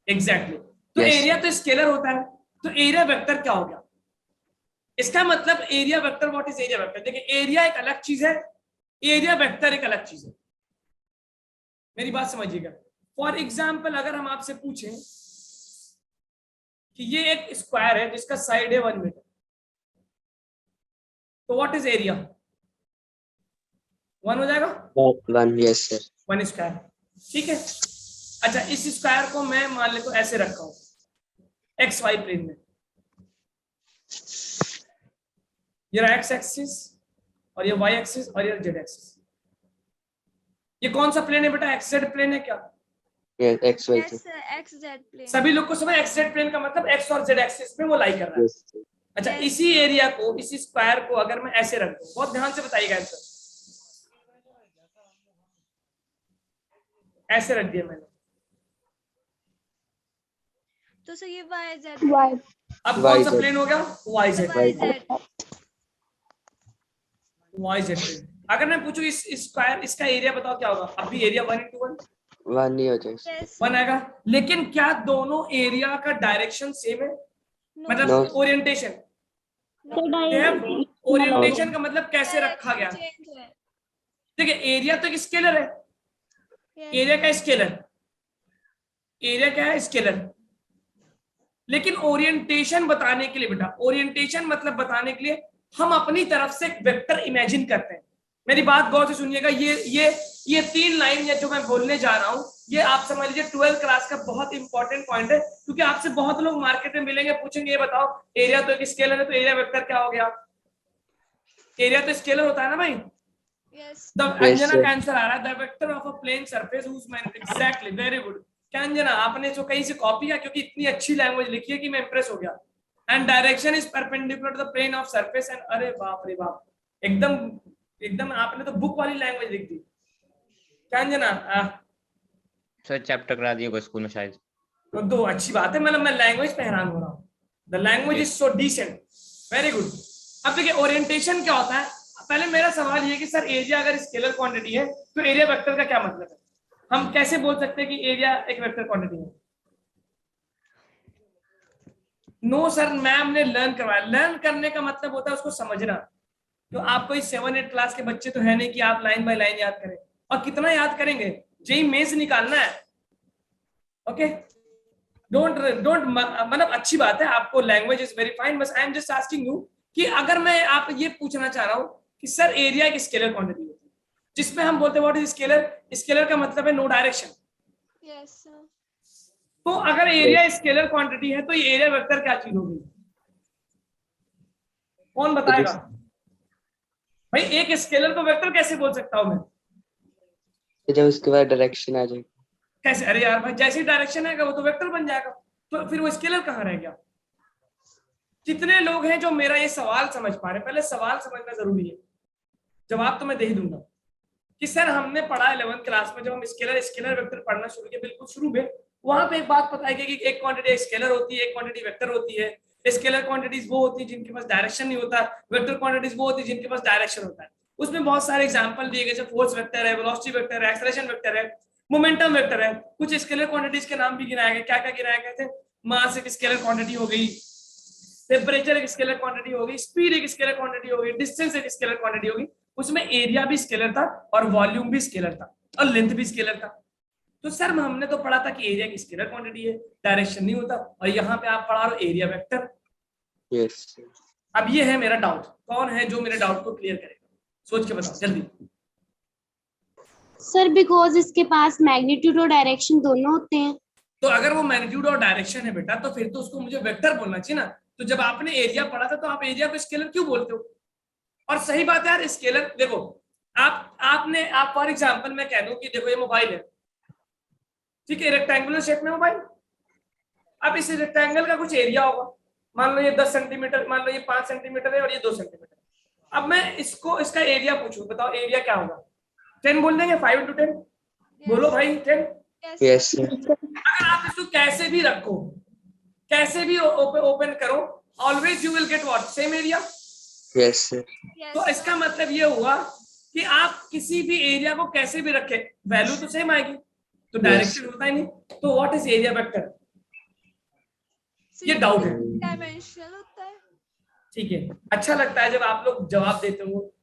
एग्जैक्टली तो Yes. एरिया तो स्केलर होता है। तो एरिया वेक्टर क्या हो गया? इसका मतलब area vector, what is area vector? देखिए, एरिया एक अलग चीज है, एरिया वेक्टर एक अलग चीज है। मेरी बात समझिएगा। फॉर एग्जाम्पल अगर हम आपसे पूछें कि ये एक स्क्वायर है जिसका साइड है 1 मीटर, तो व्हाट इज एरिया? 1 हो जाएगा। 1. Yes, sir. 1 स्क्वायर, ठीक है। अच्छा, इस स्क्वायर को मैं मान लेता हूं ऐसे रखा हूं एक्स वाई प्लेन में। ये एक्स एक्सिस और ये वाई एक्सिस और ये जेड एक्सिस। ये कौन सा प्लेन है बेटा? एक्स जेड प्लेन है क्या? Yes, X, Y, Z. XZ plane. सभी लोग को समझ? एक्स जेड प्लेन का मतलब एक्स और जेड एक्सिस में वो लाई कर रहा है। Yes, sir. अच्छा, इसी एरिया को, इसी स्क्वायर को अगर मैं ऐसे रख दूं, बहुत ध्यान से बताइएगा आंसर। ऐसे रख दिया मैंने, तो सर ये YZ Y. अब कौन सा YZ. प्लेन हो गया? Y Z. YZ Y Z plane. अगर मैं पूछूं इस स्क्वायर, इसका एरिया बताओ क्या होगा? अभी एरिया 1:1 1 नहीं हो जाएगा। yes 1 आएगा। लेकिन क्या दोनों एरिया का डायरेक्शन सेम है? no मतलब No. ओरिएंटेशन। ओरिएंटेशन का मतलब कैसे रखा गया? change है देखिए, एरिया तो एक स्केलर है। yes एरिया का स्केलर, एरिया क्या है? स्केलर। लेकिन ओरिएंटेशन बताने के लिए बेटा, ओरिएंटेशन मतलब बताने के लिए हम अपनी तरफ से एक वेक्टर इमेजिन करते हैं। मेरी बात गौर से सुनिएगा। ये 3 लाइन या जो मैं बोलने जा रहा हूं, ये आप समझ लीजिए 12th क्लास का बहुत इंपॉर्टेंट पॉइंट है, क्योंकि आपसे बहुत लोग मार्केट में मिलेंगे, पूछेंगे ये बताओ एरिया तो एक स्केलर है तो एरिया वेक्टर क्या हो गया? एरिया तो स्केलर होता है ना भाई। yes the Yes, Anjana sir. का आंसर आ रहा है the vector of a plane surface whose main. Exactly, very good. क्या अंजना आपने जो कहीं से कॉपी किया? क्योंकि इतनी अच्छी लैंग्वेज लिखी है कि मैं इंप्रेस हो गया। And direction is perpendicular to the plane of surface and, अरे बाप रे बाप, एकदम आपने तो बुक वाली लैंग्वेज लिख दी। क्या अंजना? सर चैप्टर करा दिए को स्कूल में शायद। तो दो अच्छी बात है, मतलब मैं लैंग्वेज पे हैरान हो रहा हूँ। The language is so decent, very good. अब देखिए, ओरिएंटेशन क्या होता है? पहले मेरा सवाल ये कि सर एरिया अगर स्केलर क्वांटिटी है तो एरिया वेक्टर का क्या मतलब है? हम कैसे बोल सकते हैं कि एरिया एक वेक्टर क्वांटिटी है? नो सर, मैम ने लर्न करवाया। लर्न करने का मतलब होता है उसको समझना। तो आपको इस 7-8 क्लास के बच्चे तो है नहीं कि आप लाइन बाय लाइन याद करें, और कितना याद करेंगे? जेई मेंस निकालना है। ओके, डोंट मतलब अच्छी बात है, आपको लैंग्वेज इज वेरी फाइन। बस I am just asking you कि अगर मैं आप ये पूछना चाह रहा हूं कि सर एरिया एक स्केलर क्वांटिटी होती है जिसमें हम बोलते हैं व्हाट इज स्केलर? स्केलर का मतलब है नो डायरेक्शन। yes sir तो अगर एरिया स्केलर क्वांटिटी है तो ये एरिया वेक्टर क्या चीज होगी? कौन बताएगा भाई? एक स्केलर को वेक्टर कैसे बोल सकता हूं मैं? जब उसके बाद डायरेक्शन आ जाएगा। कैसे? अरे यार भाई, जैसे ही डायरेक्शन आएगा वो तो वेक्टर बन जाएगा, तो फिर वो स्केलर कहाँ रह गया? कितने लोग हैं जो मेरा ये सवाल समझ पा रहे? पहले सवाल समझना जरूरी है, जवाब तो मैं दे ही दूंगा। कि सर हमने पढ़ा 11th क्लास में, जब हम स्केलर वेक्टर पढ़ना शुरू किया बिल्कुल शुरू में, वहां पे एक बात पता है कि एक क्वांटिटी स्केलर होती है, एक क्वांटिटी वेक्टर होती है। स्केलर क्वांटिटीज वो होती है जिनके पास डायरेक्शन नहीं होता, वेक्टर क्वांटिटीज वो होती है जिनके पास डायरेक्शन होता है। उसमें बहुत सारे एग्जांपल दिए गए, जैसे फोर्स वेक्टर है, वेलोसिटी वेक्टर है, एक्सेलरेशन वेक्टर है। मोमेंटम वेक्टर है, कुछ स्केलर क्वांटिटीज के नाम भी गिनाए गए, क्या क्या गिनाए गए थे, मास एक स्केलर क्वांटिटी हो गई, टेम्परेचर एक स्केलर क्वांटिटी हो गई, स्पीड एक स्केलर क्वांटिटी हो गई, डिस्टेंस एक स्केलर क्वांटिटी हो गई, उसमें एरिया भी स्केलर था और वॉल्यूम भी स्केलर था और लेंथ भी स्केलर था। तो सर हमने तो पढ़ा था कि एरिया की स्केलर क्वांटिटी है, डायरेक्शन नहीं होता, और यहाँ पे आप पढ़ा रहे हो एरिया वेक्टर। यस अब ये है मेरा डाउट, कौन है जो मेरे डाउट को क्लियर करेगा, सोच के बताओ जल्दी। सर बिकॉज इसके पास मैग्नीट्यूड और डायरेक्शन दोनों होते हैं। तो अगर वो मैग्नीट्यूड और डायरेक्शन है बेटा, तो फिर तो उसको मुझे वेक्टर बोलना चाहिए ना। तो जब आपने एरिया पढ़ा था तो आप एरिया को स्केलर क्यों बोलते हो? और सही बात है यार, स्केलर देखो, आप फॉर एग्जांपल मैं कह दूं कि देखो ये मोबाइल है, ठीक है, रेक्टेंगुलर शेप में मोबाइल। अब इस रेक्टेंगल का कुछ एरिया होगा, मान लो ये 10 सेंटीमीटर, मान लो ये 5 सेंटीमीटर है और ये 2 सेंटीमीटर। अब मैं इसका एरिया पूछूं, बताओ एरिया क्या होगा? 10 बोल देंगे, 5 into 10 बोलो भाई 10। Yes sir. अगर आप इसको कैसे भी रखो, कैसे भी ओपन करो, always you will get what, same area. Yes sir. तो इसका मतलब ये हुआ कि आप किसी भी एरिया को कैसे भी रखे, वैल्यू तो सेम आएगी, तो डायरेक्शन होता ही नहीं। तो व्हाट इज एरिया वेक्टर? ये डाउट है, डायमेंशनल होता है। ठीक है। अच्छा लगता है जब आप लोग जवाब देते हो,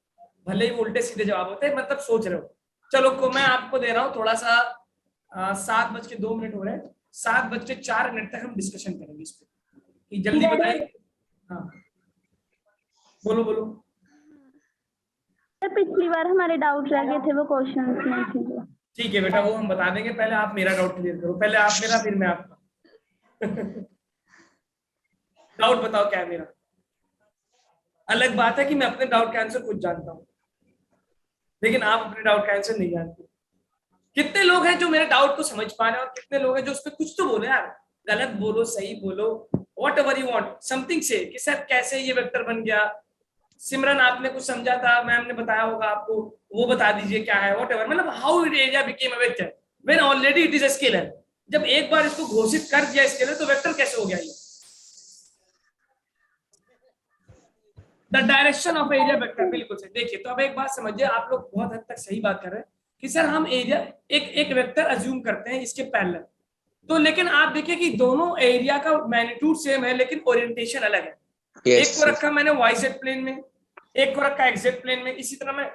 भले ही उल्टे सीधे जवाब होते हैं, मतलब सोच रहे हो। चलो को मैं आपको दे रहा हूँ थोड़ा सा, 7:02 हो रहे हैं, 7:04 तक हम डिस्कशन करेंगे इस पे, कि जल्दी बताइए। हाँ बोलो बोलो। सर पिछली बार हमारे डाउट रह गए थे, वो क्वेश्चन नहीं थे। ठीक है बेटा, वो हम बता देंगे, पहले आप मेरा डाउट क्लियर करो, पहले आप मेरा फिर मैं आपका। डाउट बताओ क्या है मेरा। अलग बात है कि मैं अपने डाउट का आंसर खुद जानता हूँ, लेकिन आप अपने डाउट का आंसर नहीं जानते। कितने लोग हैं जो मेरे डाउट को समझ पा रहे हैं, और कितने लोग हैं जो उस पर कुछ तो बोलो यार, गलत बोलो सही बोलो, what ever you want, something से कि सर कैसे ये वेक्टर बन गया। सिमरन आपने कुछ समझा था, मैम ने बताया होगा आपको, वो बता दीजिए क्या है, वॉट एवर, मतलब how it area became a vector when already it is a scalar. जब एक बार इसको घोषित कर दिया स्केलर, तो वेक्टर कैसे हो गया ये? The direction of area vector, बिल्कुल सही। देखिए तो अब एक बात समझिए, आप लोग बहुत हद तक सही बात कर रहे हैं कि सर हम एरिया एक वेक्टर अज्यूम करते हैं इसके पैरेलल, तो लेकिन आप देखिए कि दोनों एरिया का मैग्नीट्यूड सेम है, लेकिन ओरिएंटेशन अलग है। एक को रखा मैंने वाई जेड प्लेन में, एक को रखा एक्स जेड प्लेन में, इसी तरह मैं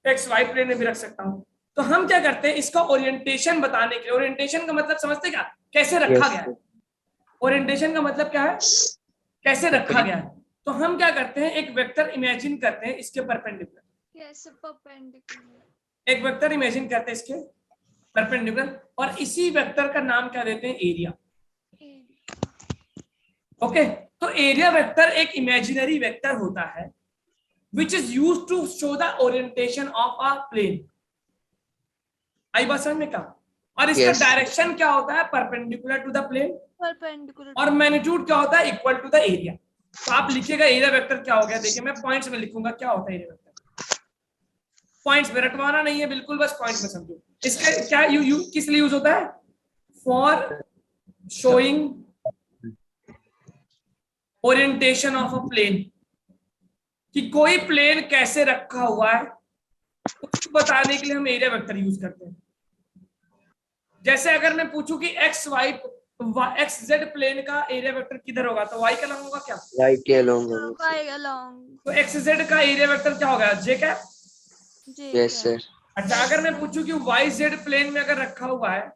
एक्स वाई प्लेन में भी रख सकता हूँ। तो हम क्या करते हैं, इसका ओरिएंटेशन बताने के लिए, ओरिएंटेशन का मतलब समझते क्या, कैसे रखा गया है। ओरिएंटेशन का मतलब क्या है, कैसे रखा गया है। तो हम क्या करते हैं, एक वेक्टर इमेजिन करते हैं इसके परपेंडिकुलर, एक वेक्टर इमेजिन करते हैं इसके परपेंडिकुलर, और इसी वेक्टर का नाम क्या देते हैं, एरिया। ओके, तो एरिया वेक्टर एक इमेजिनरी वेक्टर होता है which is used to show the orientation of a plane। आई बात समझ में? क्या और इसका डायरेक्शन क्या होता है, परपेंडिकुलर टू द प्लेन, और मैग्नीट्यूड क्या होता है, इक्वल टू द एरिया। तो आप लिखिएगा एरिया वेक्टर क्या हो गया। देखिए मैं पॉइंट्स में लिखूंगा क्या होता है एरिया वेक्टर, पॉइंट्स में रटवाना नहीं है बिल्कुल, बस पॉइंट्स में समझो। इसका क्या किस लिए यूज होता है, for showing orientation of a plane, कि कोई प्लेन कैसे रखा हुआ है उसको बताने के लिए हम एरिया वेक्टर यूज करते हैं। जैसे अगर मैं पूछूं कि एक्स जेड प्लेन का एरिया वेक्टर किधर होगा, तो वाई का लॉन्ग होगा क्या, वाई के अलोंग। तो एक्स जेड का एरिया वेक्टर क्या होगा, जे कैप। Yes sir. अच्छा अगर मैं पूछूं कि वाई जेड प्लेन में अगर रखा हुआ है,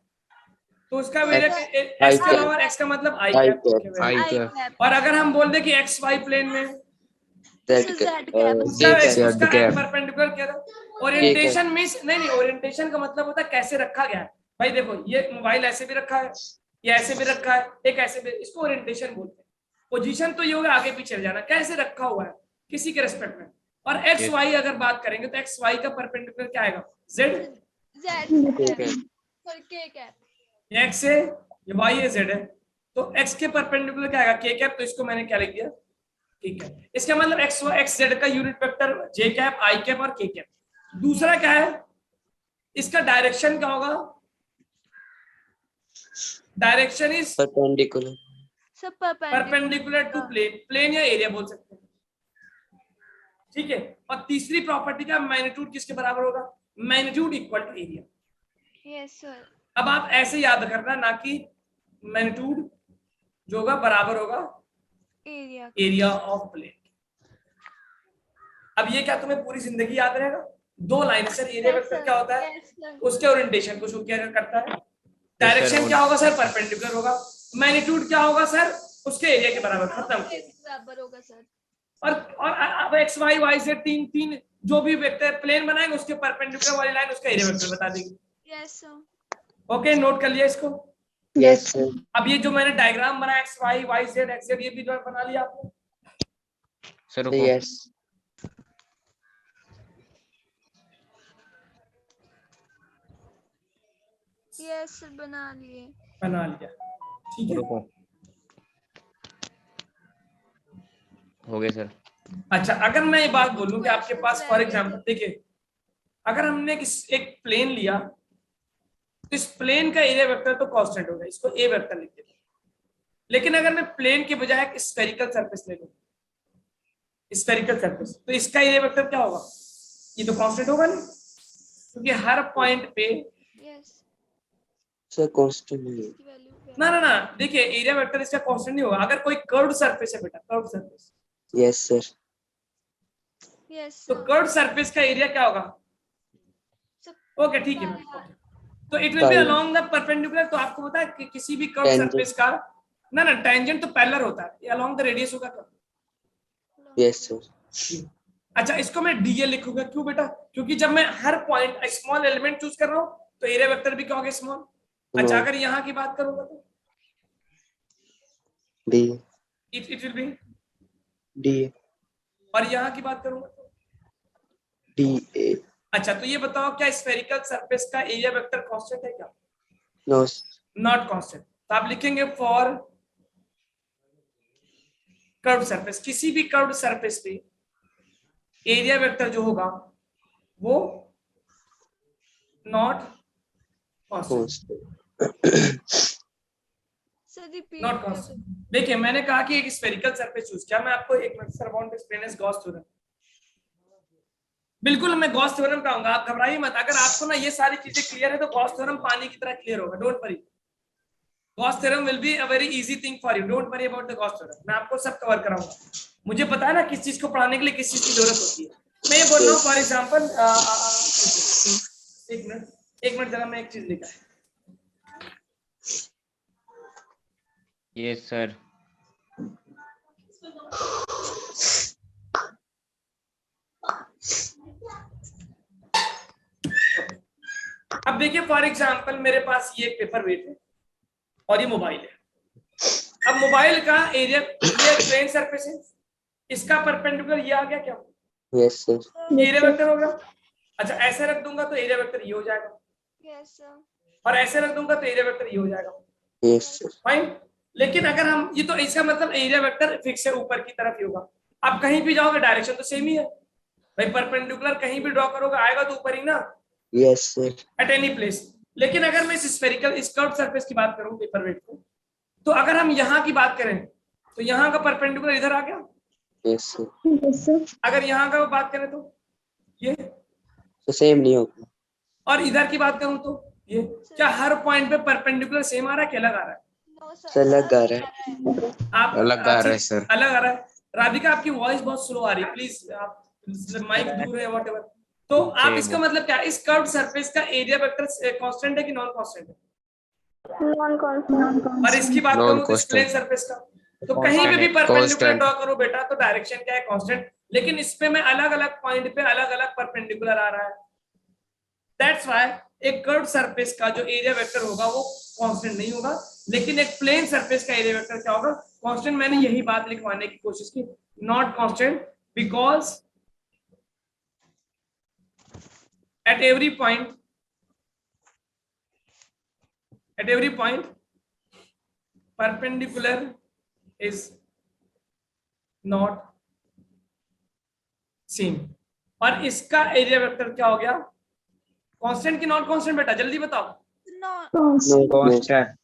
तो उसका एक्स का लॉन्ग, एक्स का मतलब आई कैप। और अगर हम बोल दे कि एक्स वाई प्लेन में, परपेंडिकुलर क्या था, ओरिएंटेशन मींस नहीं, ओरिएंटेशन का मतलब होता है कैसे रखा गया है। भाई देखो ये मोबाइल ऐसे भी रखा है, ये ऐसे भी रखा है, एक ऐसे भी, इसको ओरिएंटेशन बोलते हैं। पोजीशन तो ये होगा आगे पीछे जाना, कैसे रखा हुआ है किसी के रेस्पेक्ट में। और एक्स वाई अगर बात करेंगे तो एक्स वाई का परपेंडिकुलर क्या आएगा, जेड। एक्स है, ये वाई है, जेड है, तो एक्स के परपेंडिकुलर क्या आएगा, के कैप। तो इसको मैंने क्या लिख दिया, ठीक है। इसका मतलब एक्स जेड का यूनिट वेक्टर जे कैप, आई कैप और के कैप। दूसरा क्या है, इसका डायरेक्शन क्या होगा, direction is perpendicular to plane, plane या एरिया बोल सकते हैं, ठीक है। और तीसरी प्रॉपर्टी का मैग्नीट्यूड किसके बराबर होगा, magnitude equal to area. Yes sir. अब आप ऐसे याद करना, ना कि मैग्नीट्यूड जो होगा बराबर होगा एरिया एरिया ऑफ प्लेन। अब ये क्या तुम्हें पूरी जिंदगी याद रहेगा? 2 लाइन सर, एरिया वेक्टर क्या होता है? उसके ओरिएंटेशन को शो किया करता है। डायरेक्शन क्या होगा सर? परपेंडिकुलर होगा। मैग्नीट्यूड क्या होगा सर? उसके एरिया के बराबर, खत्म। बराबर होगा सर। और अब एक्स वाई वाई जेड तीन जो भी वेक्टर प्लेन बनाएंगे उसके परपेंडिकुलर वाली लाइन उसका एरिया वेक्टर बता देगी। Yes sir. ओके, नोट कर लिया इसको? Yes sir. अब ये जो मैंने डायग्राम बनाया X Y Y Z X Z, ये भी बना लिया आपने? सर रुको। यस यस सर, बना लिए। बना लिया, ठीक है। रुको, हो गए सर। अच्छा, अगर मैं ये बात बोलूं कि आपके पास फॉर एग्जांपल देखिए, अगर हमने एक प्लेन लिया तो इस प्लेन का एरिया वेक्टर तो कांस्टेंट होगा, इसको ए वेक्टर लिख देते हैं। लेकिन अगर मैं प्लेन के बजाय एक स्फेरिकल सरफेस ले लूं, स्फेरिकल सरफेस, तो इसका एरिया वेक्टर क्या होगा? ये तो कांस्टेंट होगा नहीं, क्योंकि हर पॉइंट पे यस सर कांस्टेंट नहीं है। की वैल्यू ना ना ना, देखिए एरिया वेक्टर इसका कांस्टेंट नहीं होगा। अगर कोई कर्व्ड सरफेस है बेटा, curved surface, yes sir. Yes तो कर्व्ड सरफेस का एरिया क्या होगा? ओके ठीक है, तो it will B along the perpendicular. तो आपको पता है कि किसी भी कर्व Tangent. सरफेस का ना ना टेंजेंट तो पैरेलल होता है, ये अलोंग द रेडियस होगा क्या? Yes sir. अच्छा, इसको मैं डीए लिखूंगा, क्यों बेटा? क्योंकि जब मैं हर पॉइंट स्मॉल एलिमेंट चूज कर रहा हूं तो एरिया वेक्टर भी क्या होगा? स्मॉल। अच्छा, अगर यहां की बात करूंगा तो D it will B D और यहां की बात करूंगा तो डी ए। अच्छा, तो ये बताओ क्या स्फेरिकल सरफेस का एरिया वेक्टर कांस्टेंट है क्या? No not constant. तो आप लिखेंगे फॉर कर्व्ड सरफेस, किसी भी कर्व्ड सरफेस पे एरिया वेक्टर जो होगा वो not constant. Sir repeat not constant. देखिए, मैंने कहा कि एक स्फेरिकल सरफेस चूज किया। मैं आपको एक minute sir want to explain is Gauss theorem. बिल्कुल मैं गॉस थ्योरम कहूंगा, आप घबराइए मत। अगर आपको ना ये सारी चीजें क्लियर है तो गॉस थ्योरम पानी की तरह क्लियर होगा, don't worry. Gauss theorem will be a very easy thing for you, don't worry about the Gauss theorem. मैं आपको सब कवर कराऊंगा। मुझे पता है ना किस चीज को पढ़ाने के लिए किस चीज की जरूरत होती है। मैं ये बोल रहा हूँ फॉर एग्जाम्पल, एक मिनट जरा मैं एक चीज लिखा है। Yes sir. अब देखिए फॉर एग्जाम्पल मेरे पास ये पेपर वेट है और ये मोबाइल है। अब मोबाइल का एरिया, ये प्लेन सरफेस है, इसका परपेंडिकुलर ये आ गया क्या? Yes sir. एरिया वेक्टर होगा। अच्छा, ऐसे रख दूंगा तो एरिया वेक्टर ये हो जाएगा, यस सर। और ऐसे रख दूंगा तो एरिया वेक्टर ये हो जाएगा। Yes sir. फाइन। लेकिन अगर हम ये, तो इसका मतलब एरिया वेक्टर फिक्स है, ऊपर की तरफ ही होगा। आप कहीं भी जाओगे डायरेक्शन तो सेम ही है भाई, परपेंडिकुलर कहीं भी ड्रॉ करोगे आएगा तो ऊपर ही ना, yes sir. At any place. लेकिन अगर मैं इस स्फेरिकल कर्व्ड सरफेस की बात करूं, पेपर वेट को, तो अगर हम यहाँ की बात करें तो यहाँ का परपेंडिकुलर इधर आ गया। Yes sir. अगर यहाँ का बात करें तो ये, तो सेम नहीं होगा। और इधर की बात करूं तो ये। क्या हर पॉइंट पे परपेंडिकुलर सेम आ रहा है कि अलग आ रहा है? सर अलग आ रहा है। आप अलग आ रहा है सर। अलग आ रहा है। राधिका आपकी वॉइस बहुत स्लो आ रही है, प्लीज आप माइक दूर है व्हाटएवर। तो आप इसका मतलब क्या, इस कर्व्ड सरफेस का एरिया वेक्टर कांस्टेंट है कि नॉन कांस्टेंट है? Non constant. और इसकी बात Non करूं तो इस constant। प्लेन सरफेस का, तो कहीं पे भी Constant। परपेंडिकुलर ड्रॉ करो बेटा तो डायरेक्शन क्या है? कांस्टेंट। लेकिन इस पे मैं अलग अलग पॉइंट पे अलग अलग परपेंडिकुलर आ रहा है। दैट्स व्हाई एक कर्व्ड सरफेस का जो एरिया वेक्टर होगा वो कांस्टेंट नहीं होगा, लेकिन एक प्लेन सरफेस का एरिया वेक्टर क्या होगा? कांस्टेंट। मैंने यही बात लिखवाने की कोशिश की, not constant, because at every point perpendicular is not same। और इसका एरिया वेक्टर क्या हो गया? कांस्टेंट की नॉन कांस्टेंट बेटा, जल्दी बताओ। कांस्टेंट।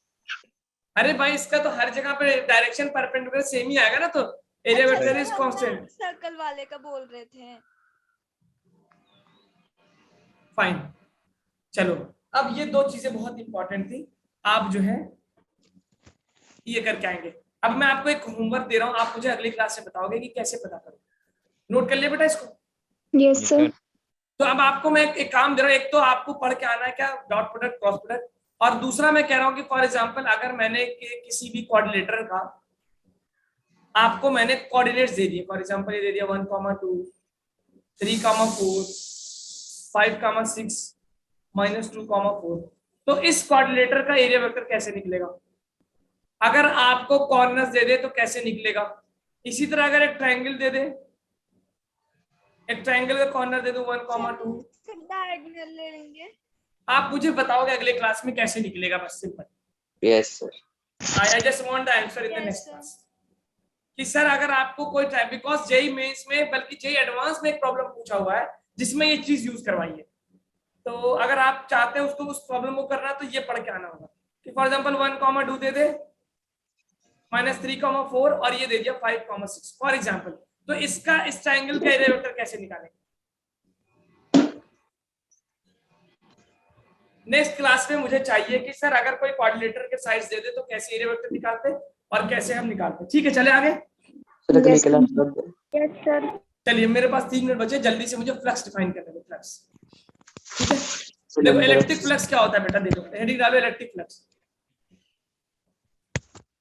अरे भाई, इसका तो हर जगह पे डायरेक्शन परपेंडिकुलर सेम ही आएगा ना, तो area vector is constant. Circle वाले का बोल रहे थे। फाइन, चलो अब ये दो चीजें बहुत इंपॉर्टेंट थी, आप जो है ये करके आएंगे। अब मैं आपको एक होमवर्क दे रहा हूँ, आप मुझे अगली क्लास में बताओगे कि कैसे पता करो। नोट कर लिया बेटा इसको? Yes sir. तो अब आपको मैं एक काम दे रहा हूँ, एक तो आपको पढ़ के आना है क्या डॉट प्रोडक्ट क्रॉस प्रोडक्ट, और दूसरा मैं कह रहा हूँ कि फॉर एग्जांपल अगर मैंने किसी भी कोऑर्डिनेटर का आपको मैंने कोऑर्डिनेट्स दे दिए, फॉर एग्जांपल ये दे दिया 1,2 3,4 5,6 -2,4, तो इस कोऑर्डिनेटर का एरिया वेक्टर कैसे निकलेगा? अगर आपको कॉर्नर्स दे दे तो कैसे निकलेगा? इसी तरह अगर एक ट्रायंगल दे दे, एक ट्रायंगल का कॉर्नर दे दो 1,2, डायगोनल ले लेंगे। आप मुझे बताओगे अगले क्लास में कैसे निकलेगा, बस simple. Yes sir. I just want the answer in the next class कि सर अगर आपको कोई टाइप, बिकॉज जेई मेंस में बल्कि जेई एडवांस में एक प्रॉब्लम पूछा हुआ है जिसमें ये चीज यूज करवाई है, तो अगर आप चाहते हैं उसको उस प्रॉब्लम को करना तो ये पढ़ के आना होगा कि फॉर एग्जांपल 1,2 दे दे -3,4 और ये दे दिया 5,6 फॉर एग्जांपल, तो इसका इस ट्रायंगल का एरिया वेक्टर कैसे निकालेंगे? नेक्स्ट क्लास में मुझे चाहिए कि सर अगर कोई कोऑर्डिनेटर के साइज दे दे तो कैसे एरिया वेक्टर निकालते हैं और कैसे हम निकालते हैं। ठीक है, चले आगे। सर अगली क्लास में यस सर। चलिए मेरे पास 3 मिनट बचे, जल्दी से मुझे फ्लक्स डिफाइन करना है। फ्लक्स, ठीक है। देखो इलेक्ट्रिक फ्लक्स क्या होता है बेटा, देखो हेडिंग डालो electric flux.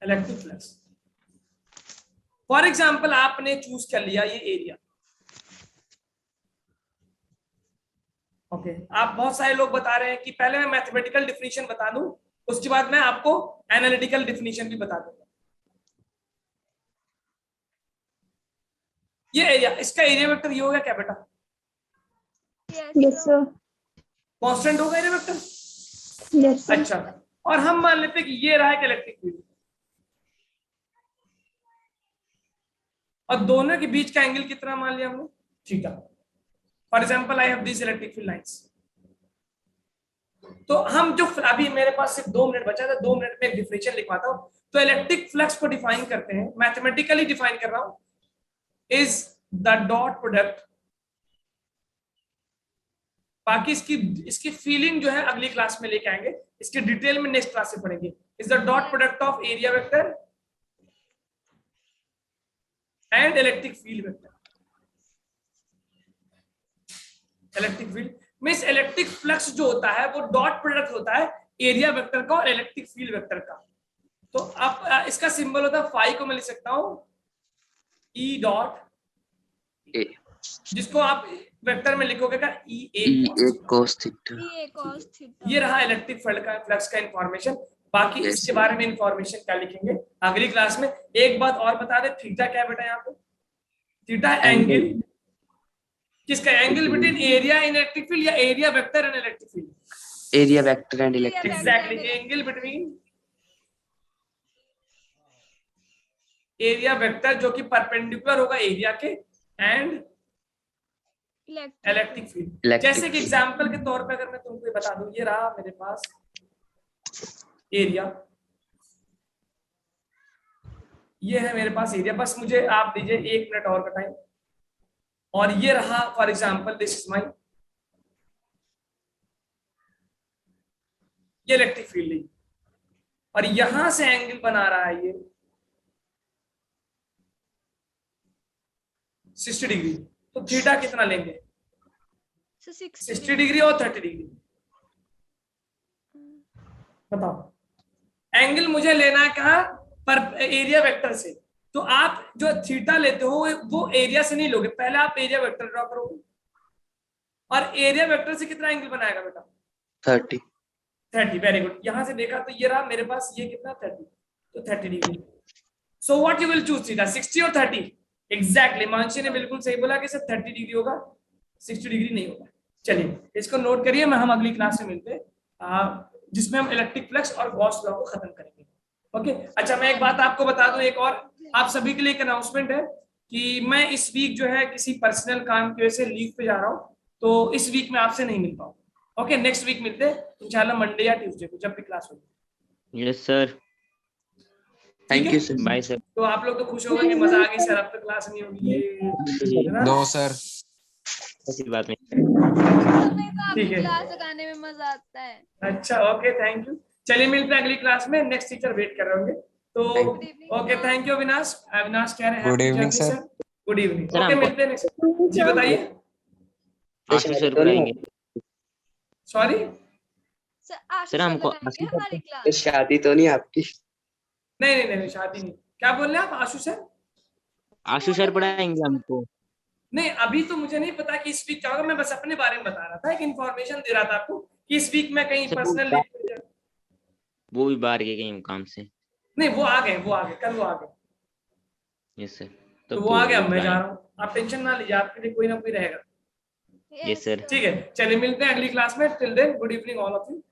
Electric flux for example आपने चूज कर लिया ये एरिया, ओके। आप बहुत सारे लोग बता रहे हैं कि पहले मैं मैथमेटिकल डिफिनीशन बता दूं, उसके बाद मैं आपको एनालिटिकल डिफिनीशन भी बता दूंगा। ये एरिया, इसका एरिया वेक्टर ये होगा क्या बेटा? Yes sir. कांस्टेंट होगा एरिया वेक्टर? Yes sir. अच्छा, और हम मान लेते हैं कि ये रहा एक इलेक्ट्रिक फील्ड और दोनों के बीच का एंगल कितना मान लिया हमने? Theta. For example I have this electric field lines. तो हम जो अभी मेरे पास सिर्फ 2 मिनट बचा था, 2 मिनट में एक डिफिनेशन लिखवाता हूं। तो इलेक्ट्रिक फ्लक्स को डिफाइन करते हैं, मैथमेटिकली डिफाइन कर रहा हूं, इज द डॉट प्रोडक्ट। बाकी इसकी फीलिंग जो है अगली क्लास में लेके आएंगे, इसके डिटेल में नेक्स्ट क्लास से पढ़ेंगे। Is the dot product of area vector and electric field vector. Electric field means electric flux जो होता है वो डॉट प्रोडक्ट होता है एरिया वेक्टर का और इलेक्ट्रिक फील्ड वेक्टर का। तो अब इसका सिंबल होता है फाई को मैं लिख सकता हूं ई डॉट ए, जिसको आप वेक्टर में लिखोगे का ई ए cos थीटा। ये रहा इलेक्ट्रिक फील्ड का फ्लक्स का इंफॉर्मेशन। बाकी Yes, इसके बारे में इंफॉर्मेशन क्या लिखेंगे अगली क्लास में। एक बात और बता दे, थीटा क्या है बेटा? यहाँ पे थीटा एंगल किसका? Angle between area in electric field या area vector and electric field? Area vector and electric. Exactly, angle between area vector जो कि परपेंडिकुलर होगा एरिया के एंड इलेक्ट्रिक फील्ड। जैसे कि एग्जांपल के तौर पे अगर मैं तुमको बता दूं, ये रहा मेरे पास एरिया, ये है मेरे पास एरिया। बस मुझे आप दीजिए 1 मिनट और का टाइम। और ये रहा for example this is my ये इलेक्ट्रिक फील्ड है और यहां से एंगल बना रहा है ये 60 डिग्री। तो थीटा कितना लेंगे? 60 डिग्री और 30 डिग्री। बताओ, एंगल मुझे लेना है कहां पर? एरिया वेक्टर से। तो आप जो थीटा लेते हो वो एरिया से नहीं लोगे, पहले आप एरिया वेक्टर ड्रॉ करोगे और एरिया वेक्टर से कितना एंगल बनाएगा बेटा? 30। Very good. यहां से देखा तो ये रहा मेरे पास, ये कितना 30, तो 30 degree. So what you will choose theta, 60 और 30? एग्जैक्टली, मानसी ने बिल्कुल सही बोला कि सर 30 डिग्री होगा, 60 डिग्री नहीं होगा। चलिए इसको नोट करिए, मैं हम अगली क्लास में मिलते हैं जिसमें हम इलेक्ट्रिक फ्लक्स और गॉस लॉ को खत्म करेंगे। ओके। अच्छा, मैं एक बात आपको बता दूं, एक और आप सभी के लिए एक अनाउंसमेंट है कि मैं इस वीक जो है किसी पर्सनल काम की वजह से लीव पे जा रहा हूं, तो इस वीक में आपसे नहीं मिल पाऊंगा। ओके, नेक्स्ट वीक मिलते हैं इंशाल्लाह, मंडे या ट्यूसडे को जब भी क्लास होगी। Yes sir, thank you sir. Bye sir. तो आप लोग तो खुश हो गए कि मजा आ गई सर, अब तो क्लास नहीं होगी, ये है ना? नो सर, ऐसी बात नहीं। ठीक है। क्लास लगाने में मजा आता है। अच्छा, ओके, थैंक यू। चलिए मिलते हैं अगली क्लास में, नेक्स्ट टीचर वेट कर रहे होंगे। तो Good evening, okay, sir. Thank you Avinash. Avinash कह रहे हैं Good happy evening, journey, sir. sir. Good evening. Sir, okay, हमको- मिलते हैं नेक्स्ट। जी बताइए। आशु सर पढ़ाएंगे। सॉरी, सर आशु सर, सर हमको लगाएंगे आशु हमारी क्लास। शादी तो नहीं आपकी? नहीं नहीं नहीं, शादी नहीं। क्या बोल रहे हैं आप, आशु सर? आशु सर पढ़ाएंगे हमको। नहीं, अभी तो मुझे नहीं पता कि इस वीक क्या होगा। मैं बस अपने बारे में बता रहा था, एक इन्फॉर्मेशन दे रहा था आपको कि इस वीक मैं कहीं सर, पर्सनल वो भी बाहर के कहीं काम से। नहीं, वो आ गए, कल वो आ गए। Yes sir. तो वो आ गया, मैं जा रहा हूँ। आप टेंशन ना लीजिए, आपके लिए कोई ना कोई रहेगा। Yes sir. ठीक है, चलिए मिलते हैं अगली क्लास में। Till then, good evening all of you.